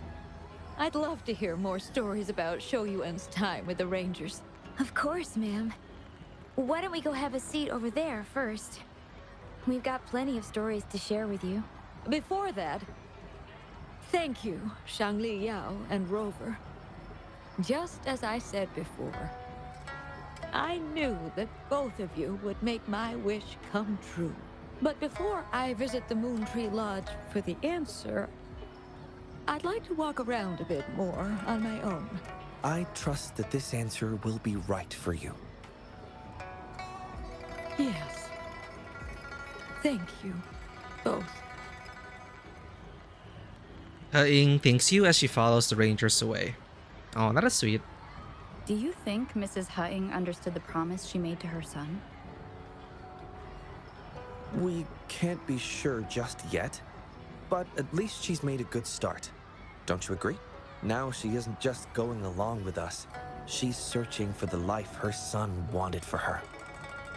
S10: I'd love to hear more stories about Shoyuen's time with the Rangers.
S6: Of course, ma'am. Why don't we go have a seat over there first? We've got plenty of stories to share with you.
S10: Before that, thank you, Shangli Yao and Rover. Just as I said before, I knew that both of you would make my wish come true. But before I visit the Moon Tree Lodge for the answer, I'd like to walk around a bit more on my own.
S11: I trust that this answer will be right for you.
S10: Yes. Thank you, both.
S1: Haing thanks you as she follows the Rangers away. Oh, that is sweet.
S4: Do you think Mrs. Hutting understood the promise she made to her son?
S11: We can't be sure just yet, but at least she's made a good start. Don't you agree? Now she isn't just going along with us. She's searching for the life her son wanted for her.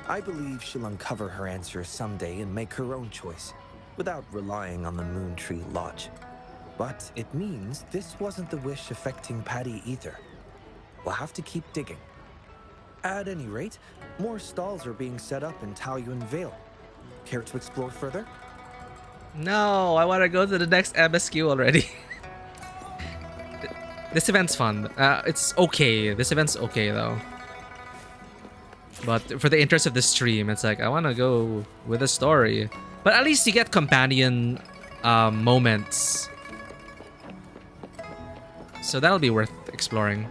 S11: I believe she'll uncover her answers someday and make her own choice, without relying on the Moon Tree Lodge. But it means this wasn't the wish affecting Patty either. We'll have to keep digging. At any rate, more stalls are being set up in Taoyuan Vale. Care to explore further?
S1: No, I want to go to the next MSQ already. This event's fun. It's okay. This event's okay though. But for the interest of the stream, it's like I want to go with a story. But at least you get companion moments. So that'll be worth exploring.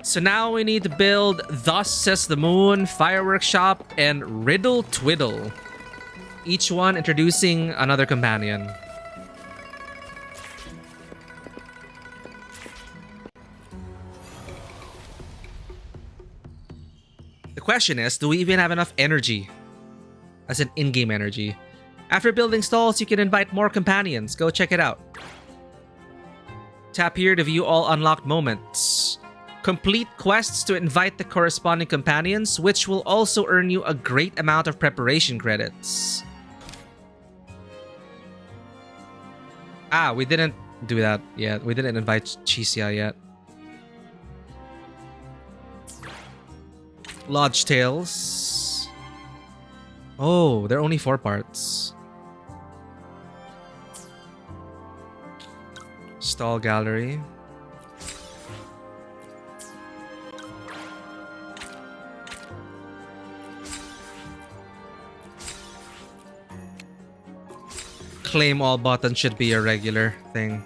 S1: So now we need to build Thus Says the Moon, Fireworks Shop, and Riddle Twiddle. Each one introducing another companion. The question is, do we even have enough energy? As in in-game energy. After building stalls, you can invite more companions. Go check it out. Tap here to view all unlocked moments. Complete quests to invite the corresponding companions, which will also earn you a great amount of preparation credits. Ah, we didn't do that yet. We didn't invite Chisia yet. Lodge Tales. Oh, they're only 4 parts. Stall Gallery. Claim all buttons should be a regular thing.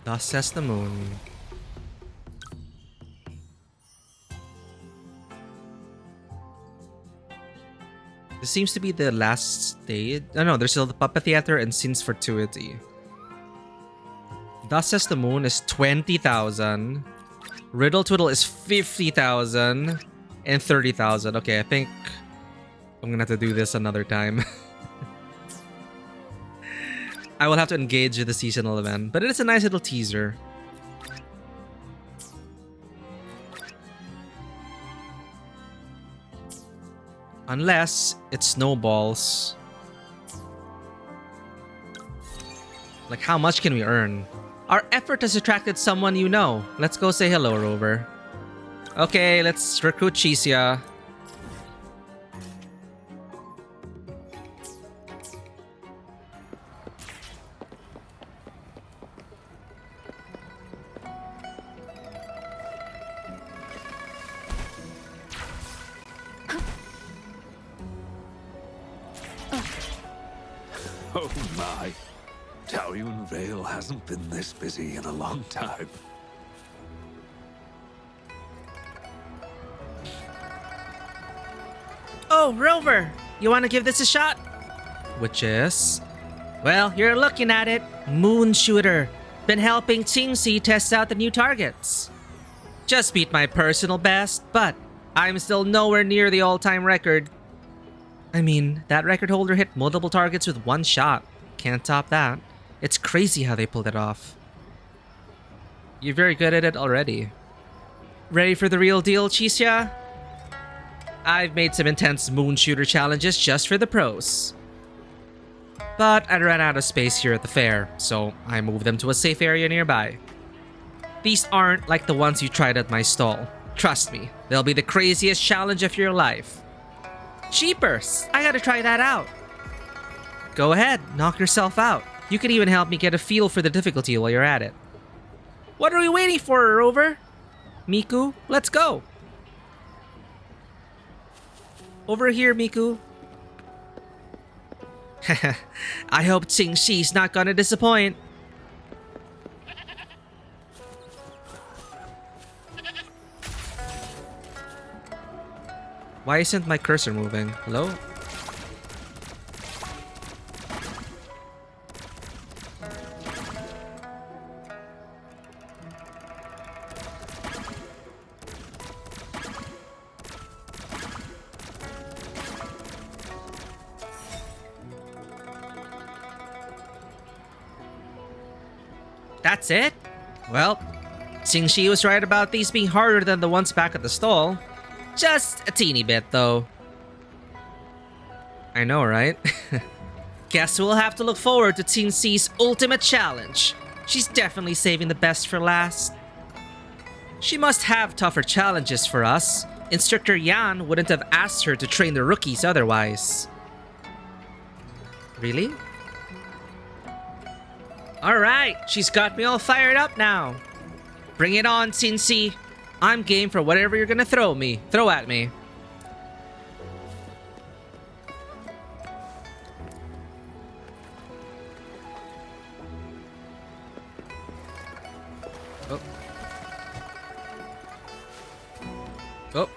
S1: Thus Says the Moon. This seems to be the last stage. Oh no, there's still the Puppet Theater and Scenes Fortuity. Thus Says the Moon is 20,000. Riddle Twiddle is 50,000 and 30,000. Okay, I think I'm gonna have to do this another time. I will have to engage with the seasonal event, but it is a nice little teaser. Unless it snowballs. Like, how much can we earn? Our effort has attracted someone you know. Let's go say hello, Rover. Okay, let's recruit Chisia.
S7: Oh my. Taoyuan Vale hasn't been this busy in a long time.
S1: Oh, Rover! You want to give this a shot? Which is? Well, you're looking at it. Moon Shooter. Been helping Qingxi test out the new targets. Just beat my personal best, but I'm still nowhere near the all-time record. I mean, that record holder hit multiple targets with one shot. Can't top that. It's crazy how they pulled it off. You're very good at it already. Ready for the real deal, Chisya? I've made some intense moon shooter challenges just for the pros. But I ran out of space here at the fair, so I moved them to a safe area nearby. These aren't like the ones you tried at my stall. Trust me, they'll be the craziest challenge of your life. Cheapers! I gotta try that out. Go ahead, knock yourself out. You can even help me get a feel for the difficulty while you're at it. What are we waiting for, Rover? Miku, let's go. Over here, Miku. I hope Qingxi's not gonna disappoint. Why isn't my cursor moving? Hello? That's it? Well, Qingxi was right about these being harder than the ones back at the stall. Just a teeny bit, though. I know, right? Guess we'll have to look forward to Qingxi's ultimate challenge. She's definitely saving the best for last. She must have tougher challenges for us. Instructor Yan wouldn't have asked her to train the rookies otherwise. Really? Alright, she's got me all fired up now. Bring it on, Qingxi. I'm game for whatever you're gonna throw at me. Oh. Oh.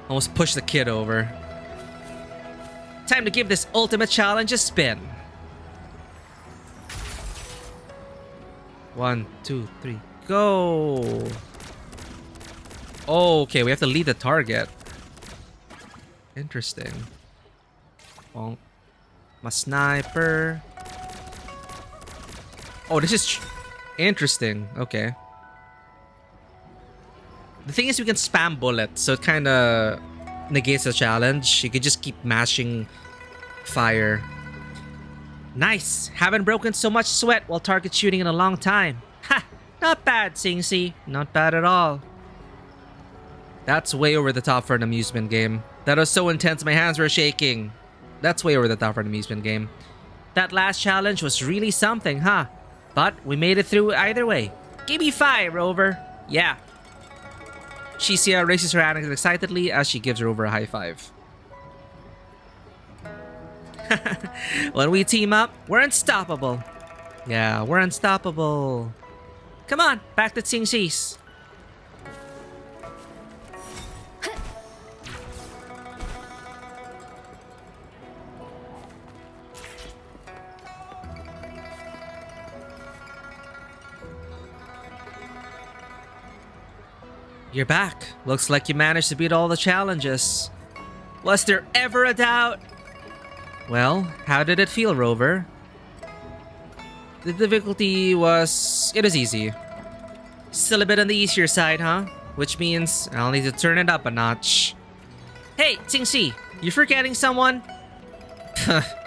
S1: Almost pushed the kid over. Time to give this ultimate challenge a spin. 1, 2, 3, go! Oh, okay, we have to lead the target. Interesting. Bonk. My sniper. Oh, this is interesting. Okay. The thing is, we can spam bullets, so it kind of negates the challenge. You can just keep mashing fire. Nice! Haven't broken so much sweat while target shooting in a long time. Ha! Not bad, Qingxi. Not bad at all. That's way over the top for an amusement game. That was so intense my hands were shaking. That's way over the top for an amusement game. That last challenge was really something, huh? But we made it through either way. Give me 5, Rover. Yeah. Shisia raises her hand excitedly as she gives Rover a high five. When we team up, we're unstoppable. Yeah, we're unstoppable. Come on, back to Qingxi's. You're back. Looks like you managed to beat all the challenges. Was there ever a doubt? Well, how did it feel, Rover? The difficulty was... it was easy. Still a bit on the easier side, huh? Which means I'll need to turn it up a notch. Hey, Qingxi, you forgetting someone?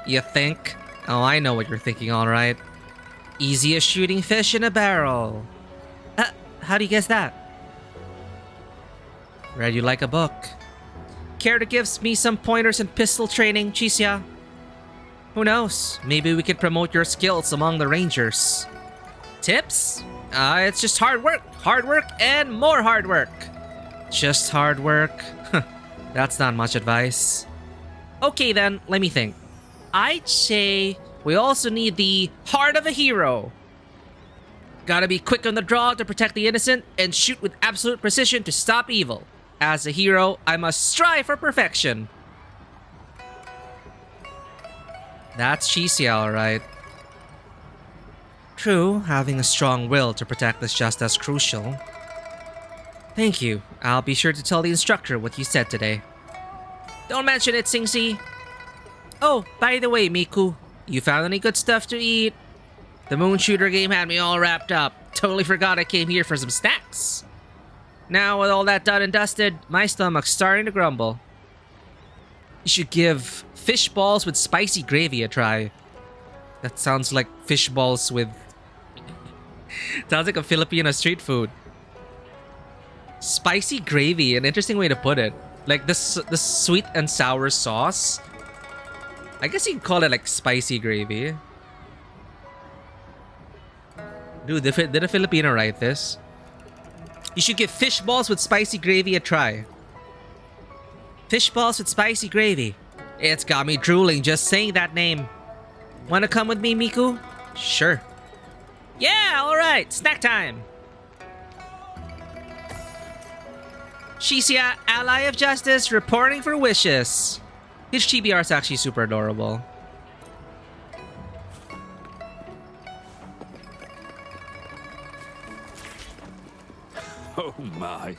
S1: You think? Oh, I know what you're thinking, alright. Easy as shooting fish in a barrel. How do you guess that? Read you like a book. Care to give me some pointers in pistol training, Chisya? Who knows? Maybe we could promote your skills among the rangers. Tips? It's just hard work. Hard work and more hard work. Just hard work? That's not much advice. Okay then, let me think. I'd say we also need the heart of a hero. Gotta be quick on the draw to protect the innocent and shoot with absolute precision to stop evil. As a hero, I must strive for perfection. That's cheesy, alright. True, having a strong will to protect is just as crucial. Thank you. I'll be sure to tell the instructor what you said today. Don't mention it, Singsi. Oh, by the way, Miku, you found any good stuff to eat? The moon shooter game had me all wrapped up. Totally forgot I came here for some snacks. Now with all that done and dusted, my stomach's starting to grumble. You should give fish balls with spicy gravy a try. That sounds like fish balls with... sounds like a Filipino street food. Spicy gravy, an interesting way to put it. Like this sweet and sour sauce. I guess you can call it like spicy gravy. Dude, did a Filipino write this? You should give fish balls with spicy gravy a try. Fish balls with spicy gravy. It's got me drooling just saying that name. Wanna come with me, Miku? Sure. Yeah, alright, snack time. Shisia, ally of justice, reporting for wishes. His GBR is actually super adorable.
S7: Oh my.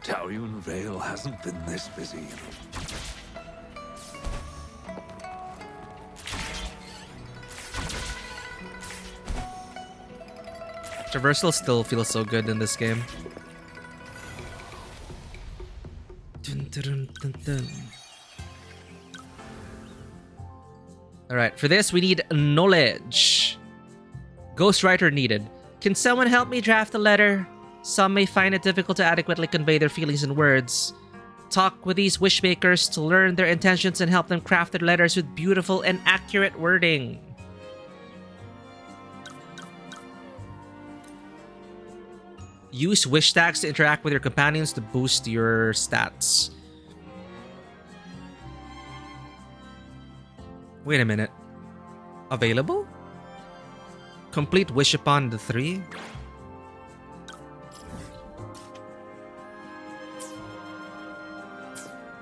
S7: Taoyuan Vale hasn't been this busy.
S1: Traversal still feels so good in this game. Dun, dun, dun, dun. Alright, for this we need knowledge. Ghostwriter needed. Can someone help me draft a letter? Some may find it difficult to adequately convey their feelings in words. Talk with these wishmakers to learn their intentions and help them craft their letters with beautiful and accurate wording. Use wish tags to interact with your companions to boost your stats. Wait a minute. Available? Complete wish upon the 3?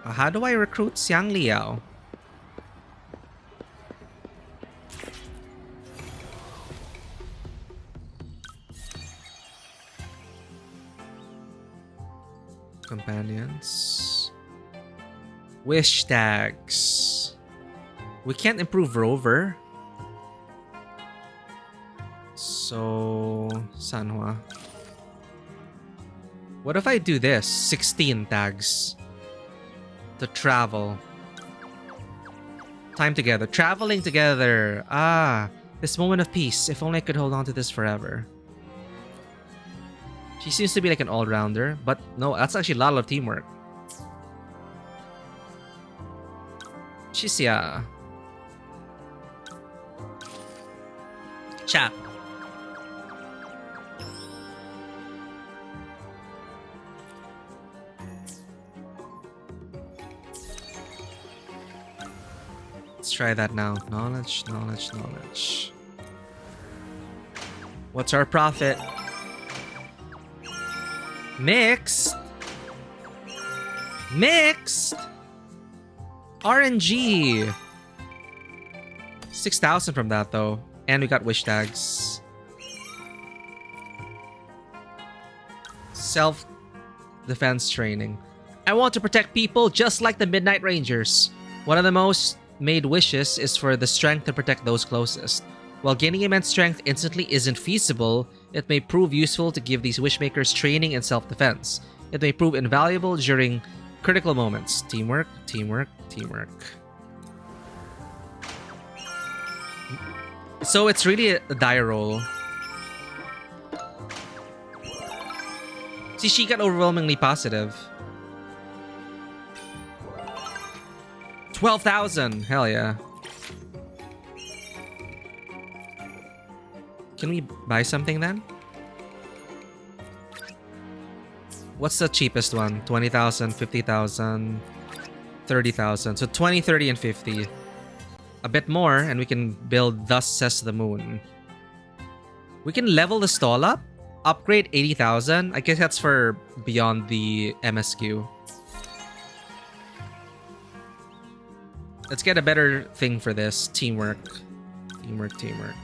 S1: How do I recruit Xiang Liao? Companions. Wish tags. We can't improve Rover. So... Sanhua. What if I do this? 16 tags. To travel. Time together. Traveling together. Ah, this moment of peace. If only I could hold on to this forever. She seems to be like an all-rounder, but no, that's actually a lot of teamwork. Shisia. Chat. Let's try that now. Knowledge, knowledge, knowledge. What's our profit? Mixed. Mixed. RNG. 6,000 from that though. And we got wish tags. Self-defense training. I want to protect people just like the Midnight Rangers. One of the most made wishes is for the strength to protect those closest. While gaining immense strength instantly isn't feasible, it may prove useful to give these wishmakers training in self-defense. It may prove invaluable during critical moments. Teamwork, teamwork, teamwork. So it's really a die roll. See, she got overwhelmingly positive. 12,000! Hell yeah. Can we buy something then? What's the cheapest one? 20,000, 50,000, 30,000. So 20, 30, and 50. A bit more, and we can build Thus Says the Moon. We can level the stall up. Upgrade 80,000. I guess that's for beyond the MSQ. Let's get a better thing for this. Teamwork. Teamwork, teamwork.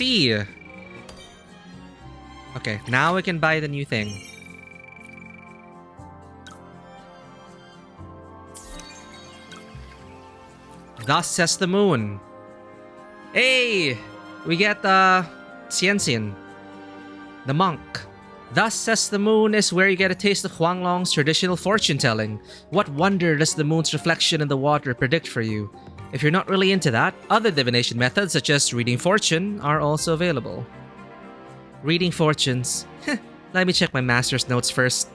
S1: see. Okay, now we can buy the new thing. Thus says the moon. Hey! We get Xianxian, the monk. Thus says the moon is where you get a taste of Huanglong's traditional fortune telling. What wonder does the moon's reflection in the water predict for you? If you're not really into that, other divination methods such as reading fortune are also available. Reading fortunes. Let me check my master's notes first.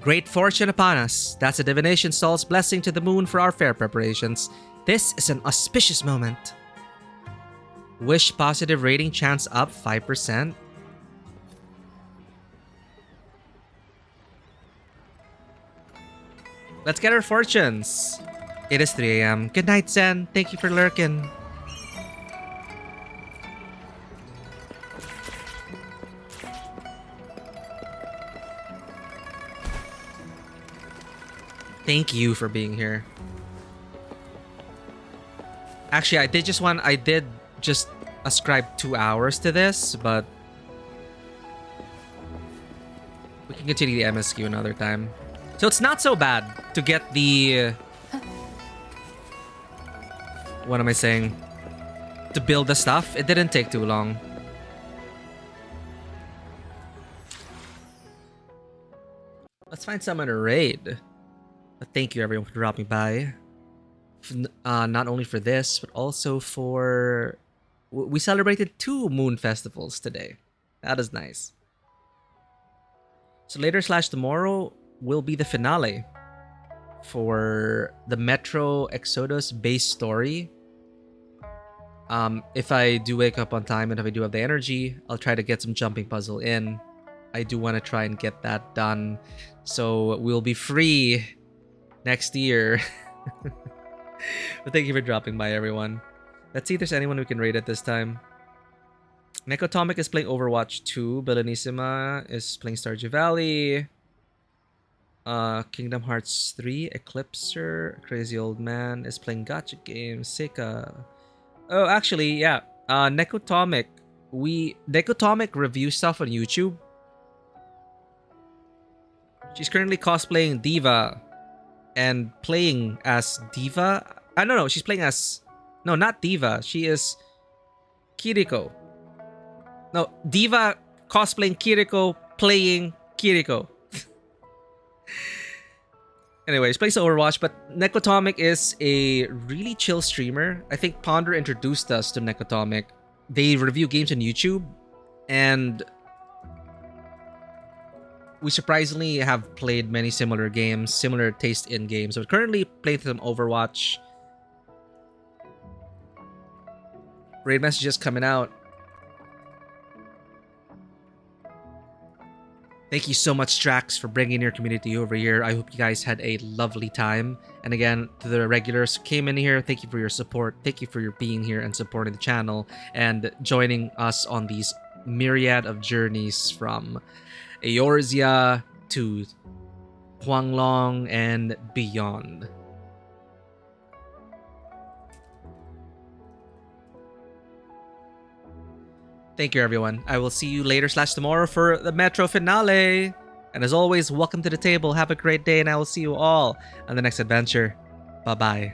S1: Great fortune upon us. That's a divination stall's blessing to the moon for our fair preparations. This is an auspicious moment. Wish positive rating chance up 5%. Let's get our fortunes. It is 3 a.m. Good night, Zen. Thank you for lurking. Thank you for being here. Actually, I did just ascribe 2 hours to this, but we can continue the MSQ another time. So it's not so bad to get the... what am I saying? To build the stuff. It didn't take too long. Let's find someone to raid. But thank you everyone for dropping by. Not only for this, but also for... We celebrated 2 moon festivals today. That is nice. So later / tomorrow will be the finale for the Metro Exodus base story. If I do wake up on time and if I do have the energy, I'll try to get some jumping puzzle in. I do want to try and get that done, so we'll be free next year. But thank you for dropping by, everyone. Let's see if there's anyone we can raid at this time. Nekotomic is playing Overwatch 2. Bellanissima is playing Stardew Valley. Kingdom Hearts 3. Eclipser, Crazy Old Man, is playing gacha games. Seika. Oh, actually, yeah. Nekotomic. Nekotomic reviews stuff on YouTube. She's currently cosplaying Diva and playing as Diva. I don't know. She's playing as... No, not Diva. She is Kiriko. No, Diva cosplaying Kiriko, playing Kiriko. Anyway, she plays Overwatch, but Nekotomic is a really chill streamer. I think Ponder introduced us to Nekotomic. They review games on YouTube, and we surprisingly have played many similar games, similar taste in games. So we're currently playing some Overwatch. Raid messages coming out. Thank you so much, Strax, for bringing your community over here. I hope you guys had a lovely time. And again, to the regulars who came in here, thank you for your support. Thank you for your being here and supporting the channel and joining us on these myriad of journeys from Eorzea to Huanglong and beyond. Thank you, everyone. I will see you later / tomorrow for the Metro finale. And as always, welcome to the table. Have a great day, and I will see you all on the next adventure. Bye-bye.